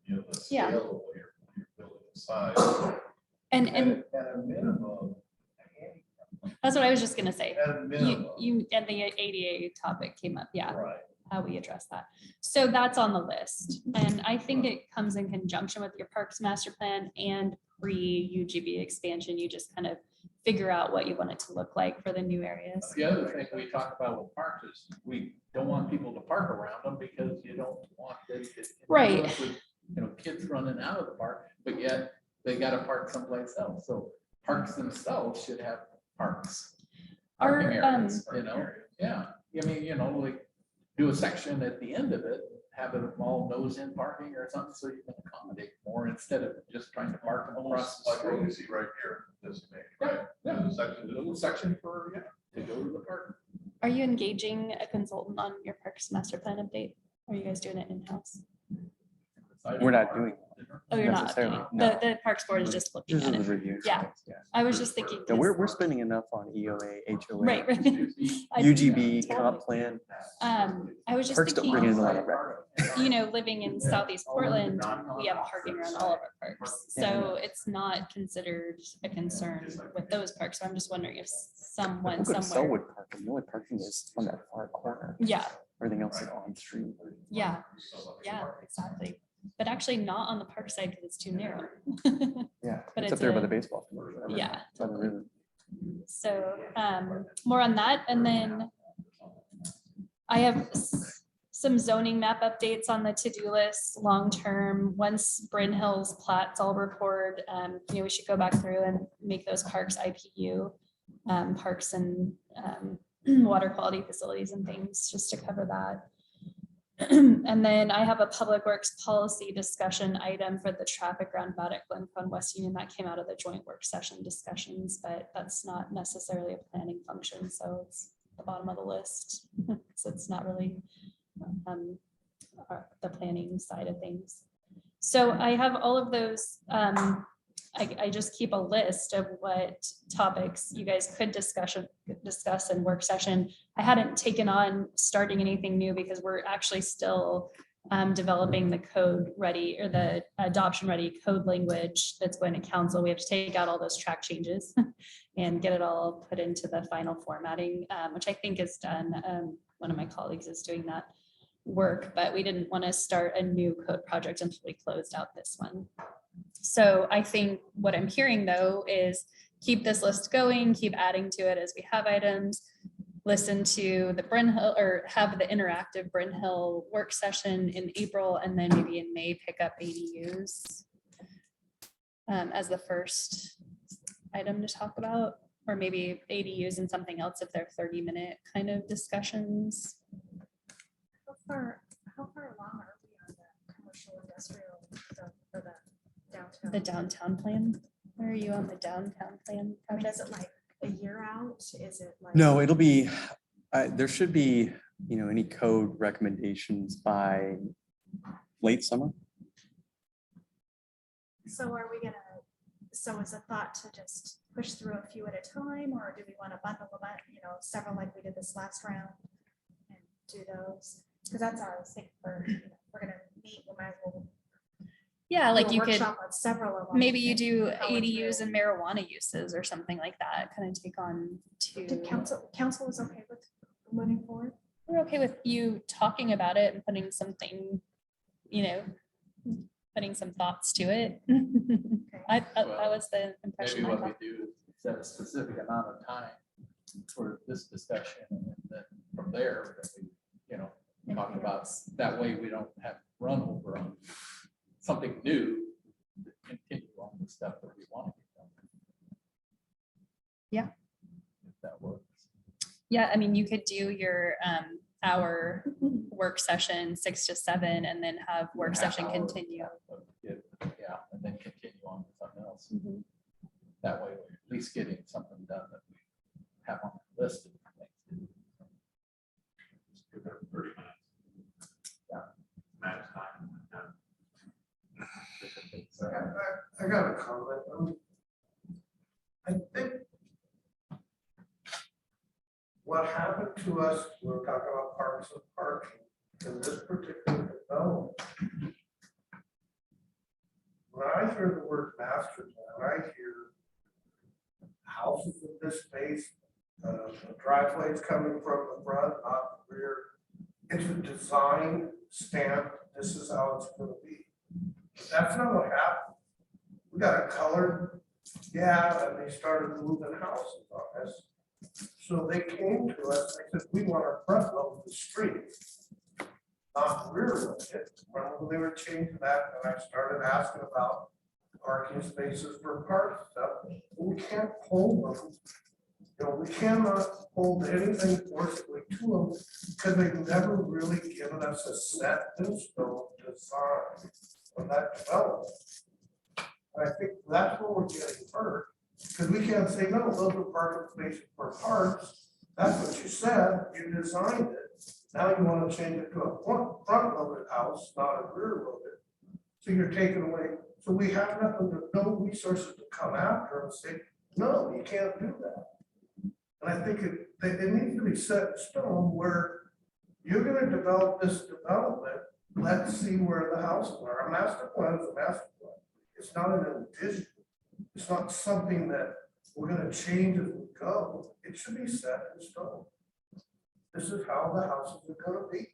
the Yeah. scale of what you're building the size. And At a minimum, that's what I was just gonna say. at a minimum, You and the ADA topic came up, yeah, right. how we address that. So that's on the list. And I think it comes in conjunction with your parks master plan and pre-UGB expansion. You just kind of figure out what you want it to look like for the new areas. The other thing we talk about with parks is we don't want people to park around them because you don't want them to. Right. With, kids running out of the park, but yet they gotta park someplace else. So parks themselves should have parks. Our, Parking areas, yeah, like do a section at the end of it, have it all nose in parking or something, so you can accommodate more instead of just trying to park them across Almost the like what we street. see right here, this make, Yeah, right? yeah. There's a section A little section for, to go to the park. Are you engaging a consultant on your parks master plan update? Or are you guys doing it in-house? We're not doing. Oh, you're not Necessarily, updating. no. The Parks Board is just looking This at is the it. review. Yeah. Yeah. I was just thinking. Yeah, 'cause- we're spending enough on EOA, HOA. Right, right. I- UGB, Totally. comp plan. I was just Parks don't bring in a lot of thinking, you know, living in Southeast Portland, we have parking around all of our parks. So it's not considered a concern with those parks. So I'm just wondering if someone We'll go to somewhere. Selwood Park, and the only parking is on that far corner. Yeah, Everything else is on street. yeah, yeah, exactly. But actually not on the park side because it's too narrow. Yeah, But it's it's up there by a- the baseball. field, right? Yeah. By the river. So more on that. And then I have some zoning map updates on the to-do list, long-term. Once Bryn Hills plats all record, you know, we should go back through and make those parks IPU, parks and water quality facilities and things, just to cover that. And then I have a public works policy discussion item for the traffic roundabout at Glencoe and West Union. That came out of the joint work session discussions, but that's not necessarily a planning function, so it's the bottom of the list. So it's not really the planning side of things. So I have all of those. I just keep a list of what topics you guys could discuss in work session. I hadn't taken on starting anything new because we're actually still developing the code ready or the adoption ready code language that's going to council. We have to take out all those track changes and get it all put into the final formatting, which I think is done. One of my colleagues is doing that work, but we didn't want to start a new code project until we closed out this one. So I think what I'm hearing though is keep this list going, keep adding to it as we have items, listen to the Bryn Hill or have the interactive Bryn Hill work session in April, and then maybe in May pick up ADUs as the first item to talk about, or maybe ADUs and something else if they're 30-minute kind of discussions. How far along are we on the commercial industrial stuff for the downtown? The downtown plan. Where are you on the downtown plan I mean, is project? it like a year out? Is it like? No, it'll be, there should be, you know, any code recommendations by late summer. So are we gonna, so is a thought to just push through a few at a time, or do we want to bundle them up, you know, several like we did this last round? And do those, because that's how I was thinking for, you know, we're gonna meet, we might as well. Yeah, do like a you could, workshop on several of them. maybe you and do go ADUs through. and marijuana uses or something like that, kind of take on two. Did council was okay with moving forward? We're okay with you talking about it and putting something, you know, putting some thoughts to it. That was the impression Maybe I what we got. do is set a specific amount of time for this discussion, and then from there, then we, you know, talk Anything about, else? that way we don't have run over on something new, to continue on the stuff that we want to get done. Yeah. If that works. Yeah, I mean, you could do your hour work session 6 to 7 and then have work Half session hour, continue. Yeah, and then continue on with something else. Mhm. That way, we're at least getting something done that we have on the list of things to do. Just give them 30 minutes. Yeah. Max time. I got a comment. I think what happened to us, we're talking about parks and parking, in this particular development. When I hear the word master plan, I hear houses in this space, the driveways coming from the front, not the rear. It's a design stamp, this is how it's gonna be. But that's not what happened. We got a colored, and they started moving houses on us. So they came to us, they said, we want our front lobe of the street, not the rear lobe. When they were changing that, and I started asking about parking spaces for park stuff, we can't hold them. You know, we cannot hold anything forcibly to them because they've never really given us a set in stone design on that development. And I think that's where we're getting hurt, because we can't say, no, those are parking spaces for parks. That's what you said, you designed it. Now you want to change it to a front loaded house, not a rear loaded. So you're taking away, so we have nothing, no resources to come after and say, no, you can't do that. And I think it needs to be set in stone where you're gonna develop this development, let's see where the houses are. A master plan is a master plan. It's not an addition. It's not something that we're gonna change as we go. It should be set in stone. This is how the houses are gonna be.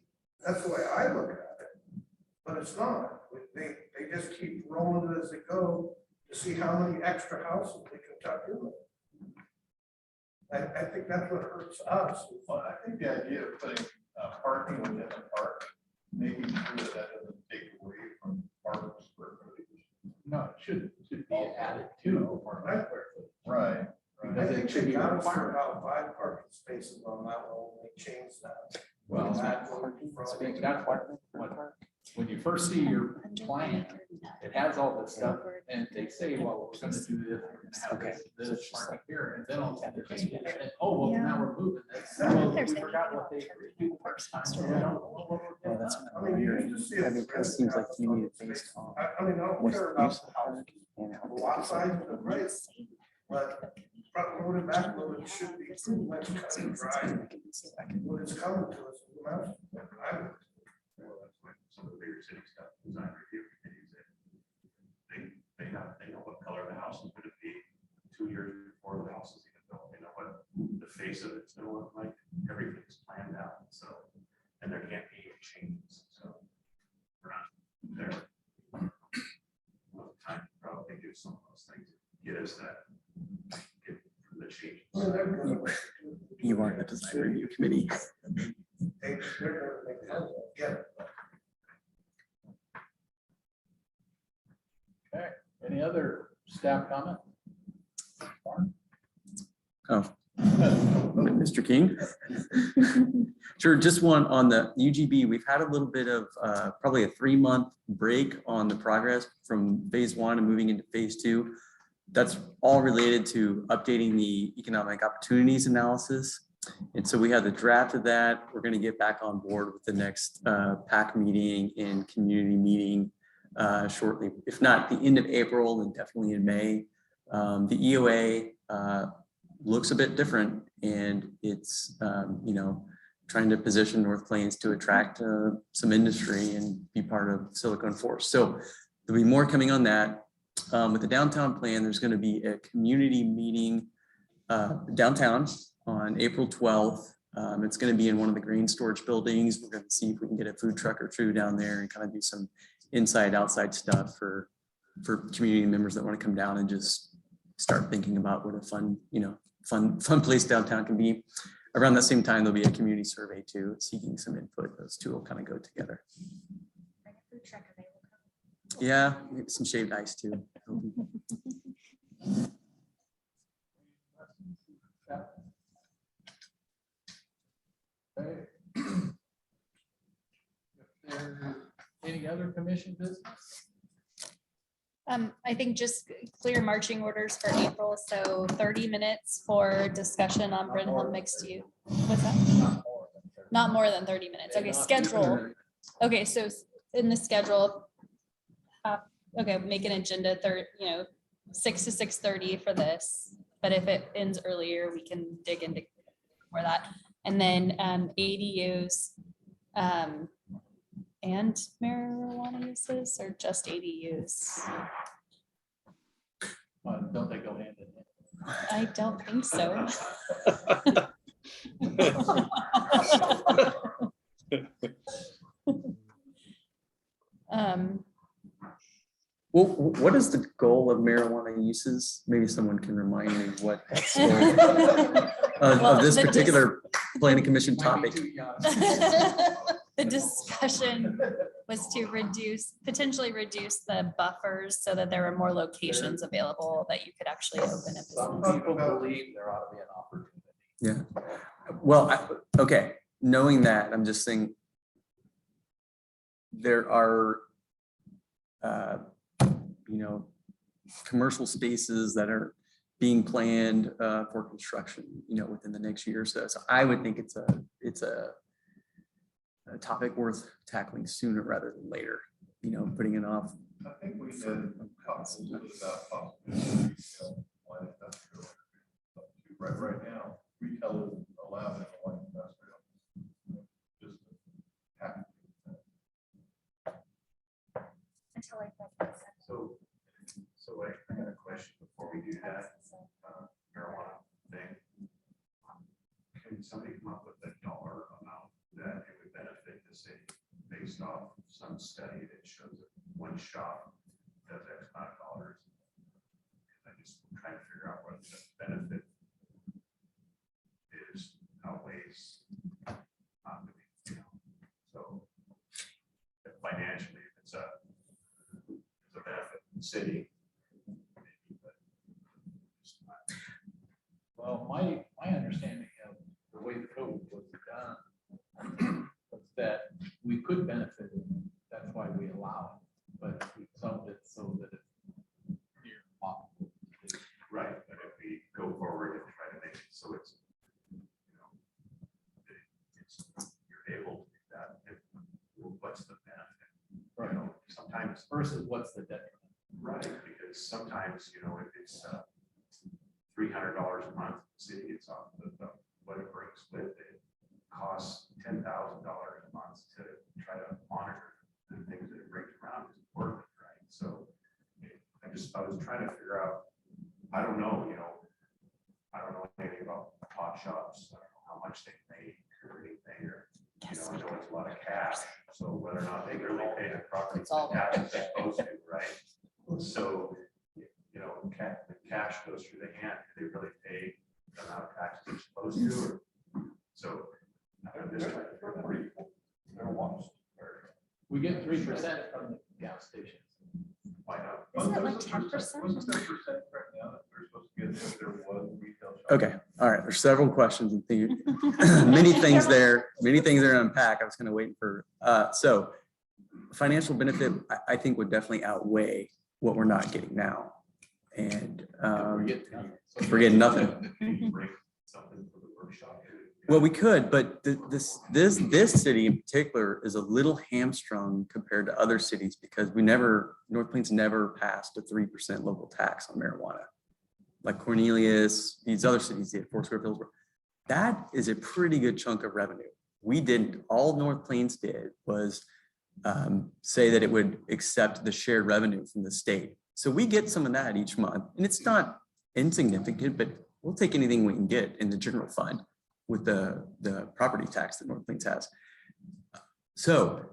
That's the way I look at it. But it's not. They just keep rolling it as they go to see how many extra houses they can tuck in. I think that's what hurts us. Well, I think the idea of putting parking within the park, making sure that that doesn't take away from park square footage. No, it should be added to. Right. Right. I Because it think should they be got required. about 5 parking spaces on that one, they changed that. Well, when you first see your plan, it has all this stuff, and they say, well, we're gonna do this, we're gonna have this parking here, and then all of a sudden they change it, and, oh, well, now we're moving this. Well, we forgot what they agreed to do the first time, so we don't know what we're Oh, doing that's now. I mean, you used to see I mean, it seems like you need it based on I mean, I don't what's care the about use of the the house, park and how the lot big size of the place, but front load and back load should be pretty much cut and dry. When it's coming to us, the master plan. Well, that's when some of the bigger city stuff, design review committees, they know what color the house is gonna be 2 years before the house is even built. They know what the face of it's gonna look like. Everything's planned out, so, and there can't be any changes, so. We're not there. Well, time to probably do some of those things, get us that, get the changes. you are the design review committee. They're gonna make that, get it. Okay, any other staff comment? Oh, Mr. King? Sure, just one on the UGB. We've had a little bit of probably a 3-month break on the progress from phase 1 and moving into phase 2. That's all related to updating the economic opportunities analysis. And so we have the draft of that. We're going to get back on board with the next PAC meeting and community meeting shortly, if not the end of April, then definitely in May. The EOA looks a bit different, and it's trying to position North Plains to attract some industry and be part of Silicon Force. So there'll be more coming on that. With the downtown plan, there's going to be a community meeting downtown on April 12th. It's going to be in one of the grain storage buildings. We're going to see if we can get a food truck or two down there and kind of do some inside outside stuff for community members that want to come down and just start thinking about what a fun place downtown can be. Around that same time, there'll be a community survey too, seeking some input. Those two will kind of go together. Yeah, maybe some shaved ice too. Okay. If there's any other commission business? I think just clear marching orders for April, so 30 minutes for discussion on Bryn Hill mixed use. What's that? Not more than 30 minutes. Okay, schedule. Okay, so in the schedule, okay, make an agenda 6 to 6:30 for this. But if it ends earlier, we can dig into for that. And then ADUs and marijuana uses, or just ADUs? Don't they go hand in hand? I don't think so. Well, what is the goal of marijuana uses? Maybe someone can remind me what that's of this particular planning commission Might be topic. too young. The discussion was to potentially reduce the buffers so that there were more locations available that you could actually open a Some business. people believe there ought to be an opportunity. Yeah. Well, okay. Knowing that, I'm just saying there are, commercial spaces that are being planned for construction, within the next year or so. So I would think it's a topic worth tackling sooner rather than later. putting it off. I think we said talk a little bit about possible retail, light industrial. Right now, retail is allowed in light industrial. Just happen. Until I felt that sense. So I got a question before we do that, marijuana thing. Can somebody come up with a dollar amount that it would benefit the city based off some study that shows that one shop does X amount of dollars? I just trying to figure out what the benefit is outweighs. So financially, if it's a benefit to the city. Well, my understanding of the way the code was done was that we could benefit, it. That's why we allow it, but we zoned it so that it's near possible. Right, but if we go forward and try to make it so it's, you're able to do that, what's the benefit? Sometimes Versus what's the detriment? right, because sometimes, if it's $300 a month, the city gets off what it brings with it. Costs $10,000 a month to try to monitor the things that it brings around is important, right? So I was trying to figure out, I don't know anything about pot shops, I don't know how much they make or anything, or, I know it's a lot of cash, so whether or not they really pay the property It's all- taxes they're supposed to, right? So, the cash goes through the hand, do they really pay the amount of taxes they're supposed to, or, so. I'm just trying to figure that out. We get 3% from the gas stations. Why not? Isn't it like What's the 10%? What's the percent right now that they're supposed to get if there was a retail shop? Okay, all right, there's several questions and many things there to unpack. I was kind of waiting for, so financial benefit, I think would definitely outweigh what we're not getting now. And we're getting nothing. Bring something for the workshop. Well, we could, but this city in particular is a little hamstrung compared to other cities because North Plains never passed a 3% local tax on marijuana. Like Cornelius, these other cities did, Fort Square, Hillsborough. That is a pretty good chunk of revenue. We didn't. All North Plains did was say that it would accept the shared revenue from the state. So we get some of that each month, and it's not insignificant, but we'll take anything we can get in the general fund with the property tax that North Plains has. So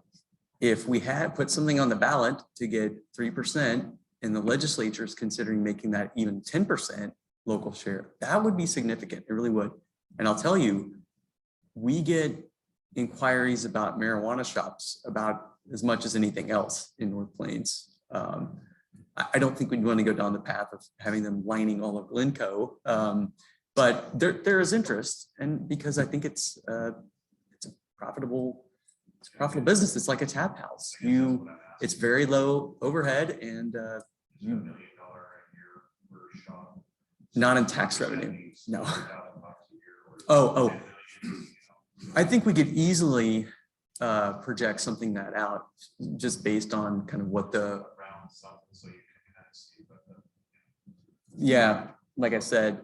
if we had put something on the ballot to get 3% and the legislature is considering making that even 10% local share, that would be significant. It really would. And I'll tell you, we get inquiries about marijuana shops about as much as anything else in North Plains. I don't think we'd want to go down the path of having them lining all of Glencoe. But there is interest, and because I think it's a profitable business. It's like a tap house. It's very low overhead and $1 million a year per shop. not in tax revenue. No. $1,000 a year or Oh, $10 million, I think we could easily project something that out just based on kind of what the, around something so you can kind of see what the. yeah, like I said,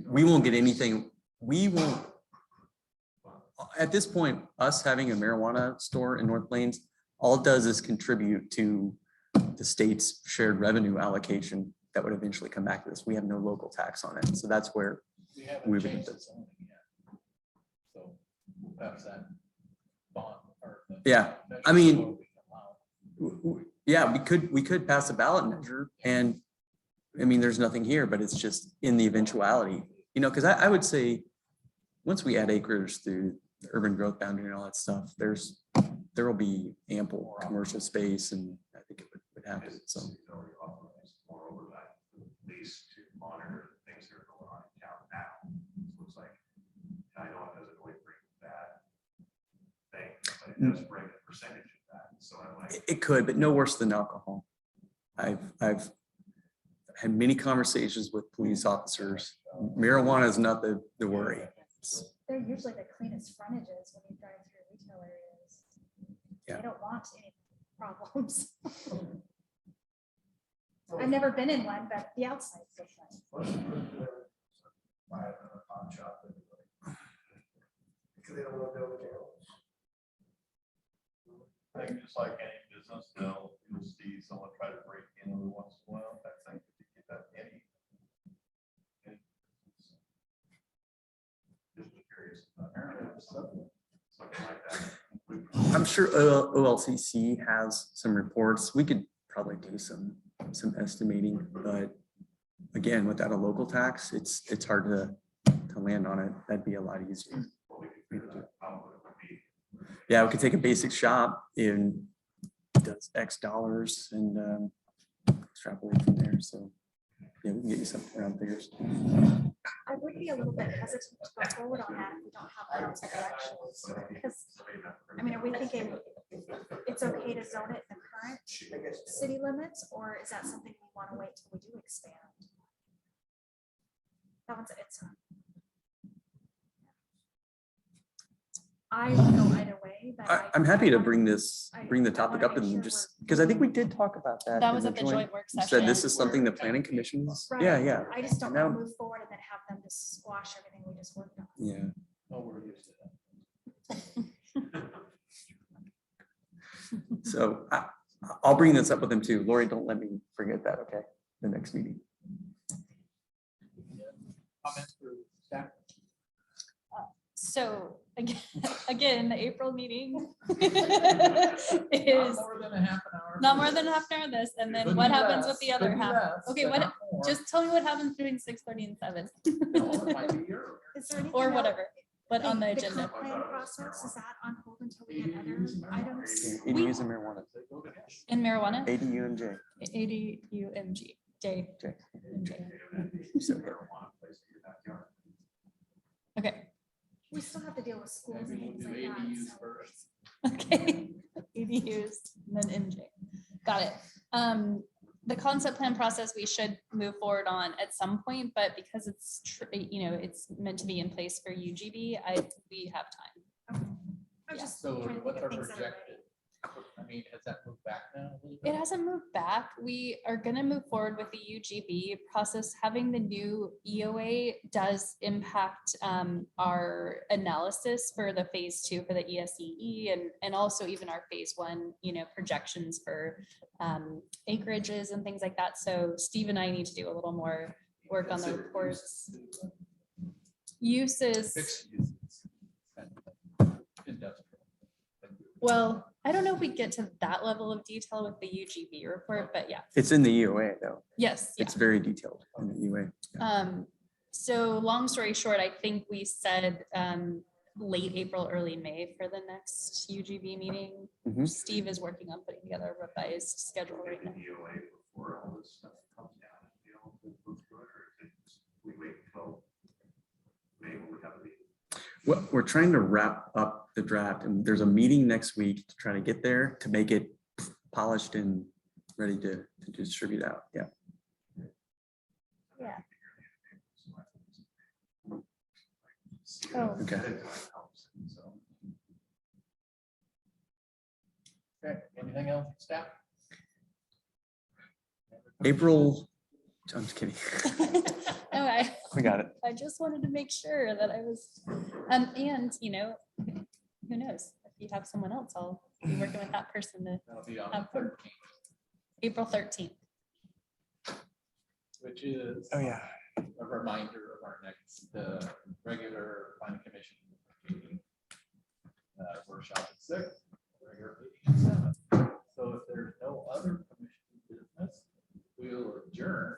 we won't get anything. We won't, at this point, us having a marijuana store in North Plains, all it does is contribute to the state's shared revenue allocation that would eventually come back to us. We have no local tax on it. So that's where We haven't we would changed get the zoning yet. So perhaps that bond or. the Yeah, measure I mean, of what we can allow. yeah, we could pass a ballot measure, and I mean, there's nothing here, but it's just in the eventuality, because I would say once we add acres through the urban growth boundary and all that stuff, there will be ample commercial space, and I think it would happen. So Already authorized moreover that lease to monitor the things that are going on in town now. So it's like, I know it doesn't always bring that thing, but it does bring a percentage of that. So I'm like. it could, but no worse than alcohol. I've had many conversations with police officers. Marijuana is not the worry. They're usually the cleanest frontages when you drive through retail areas. Yeah. They don't want any problems. I've never been in one, but the outside's different. Buy it in a pawn shop anyway. Because they don't want to build a house. I think just like any business, you'll see someone try to break in every once in a while. I think if you get that any just curious. Apparently it was something. Something like that. I'm sure OLCC has some reports. We could probably do some estimating, but again, without a local tax, it's hard to land on it. That'd be a lot easier. Well, we could figure that out, what it would be. Yeah, we could take a basic shop in does X dollars and extrapolate from there. So yeah, we can get you something around there. I would be a little bit hesitant to go forward on that if we don't have the outside elections. Because, I mean, are we thinking it's okay to zone it in the current city limits, or is that something we want to wait till we do expand? That one's, I would go either way, but I'm happy to bring the I topic wanna up to make them sure just because I think we did talk about that. That in was at the joint work You session. said this is something the planning commission is. Yeah, Right. yeah, I just don't Now- want to move forward and then have them just squash everything we just worked on. yeah. Oh, we're used to that. So I'll bring this up with them too. Lori, don't let me forget that, okay? The next meeting. Comments for staff? So again, the April meeting Not is more than a half an hour. not more than half an hour of this, and then Could what be happens with less, the other could be half? less, Okay, but what, not more. just tell me what happens between 6:30 and 7, No, it might be earlier. Is there anything or else? whatever, but on the The agenda. comp plan process, is that on hold until we get other ADUs and items? ADUs and marijuana. In marijuana, ADU and J. ADUMG, J, J. and J. So, Marijuana place in your backyard. Okay, We still have to deal with schools and Maybe we'll things do like that. ADUs so- first. okay, ADUs, and then MJ. Got it. The concept plan process, we should move forward on at some point, but because it's, it's meant to be in place for UGB, we have time. I'm Yeah. just So trying to what's think our of things that are projected? I mean, has that moved back now? a little It bit? hasn't moved back. We are gonna move forward with the UGB process. Having the new EOA does impact our analysis for the phase 2 for the ESEE and also even our phase 1, projections for acreages and things like that. So Steve and I need to do a little more work on the Consider reports. uses, Uses, fixed uses, and industrial. well, I don't know if we get to that level of detail with the UGB report, but yeah, it's in the EOA though. yes, yeah. It's very detailed in the EOA. So long story short, I think we said late April, early May for the next UGB meeting. Mhm. Steve is working on putting together a revised schedule right now. DOA before all this stuff comes down, we move through it, or is it just we wait until May when we have a meeting? Well, we're trying to wrap up the draft and there's a meeting next week to try to get there to make it polished and ready to distribute out. Yeah. Yeah. Oh. Okay. Okay, anything else, staff? April, I'm just kidding. No, We got it. I just wanted to make sure that I was, and, who knows? If you have someone else, I'll be working with that person to That'll be on the Have- 13th, April 13th. which is yeah. a reminder of our next regular planning commission meeting. Workshop at 6, regular meeting at 7. So if there's no other commission business, we'll adjourn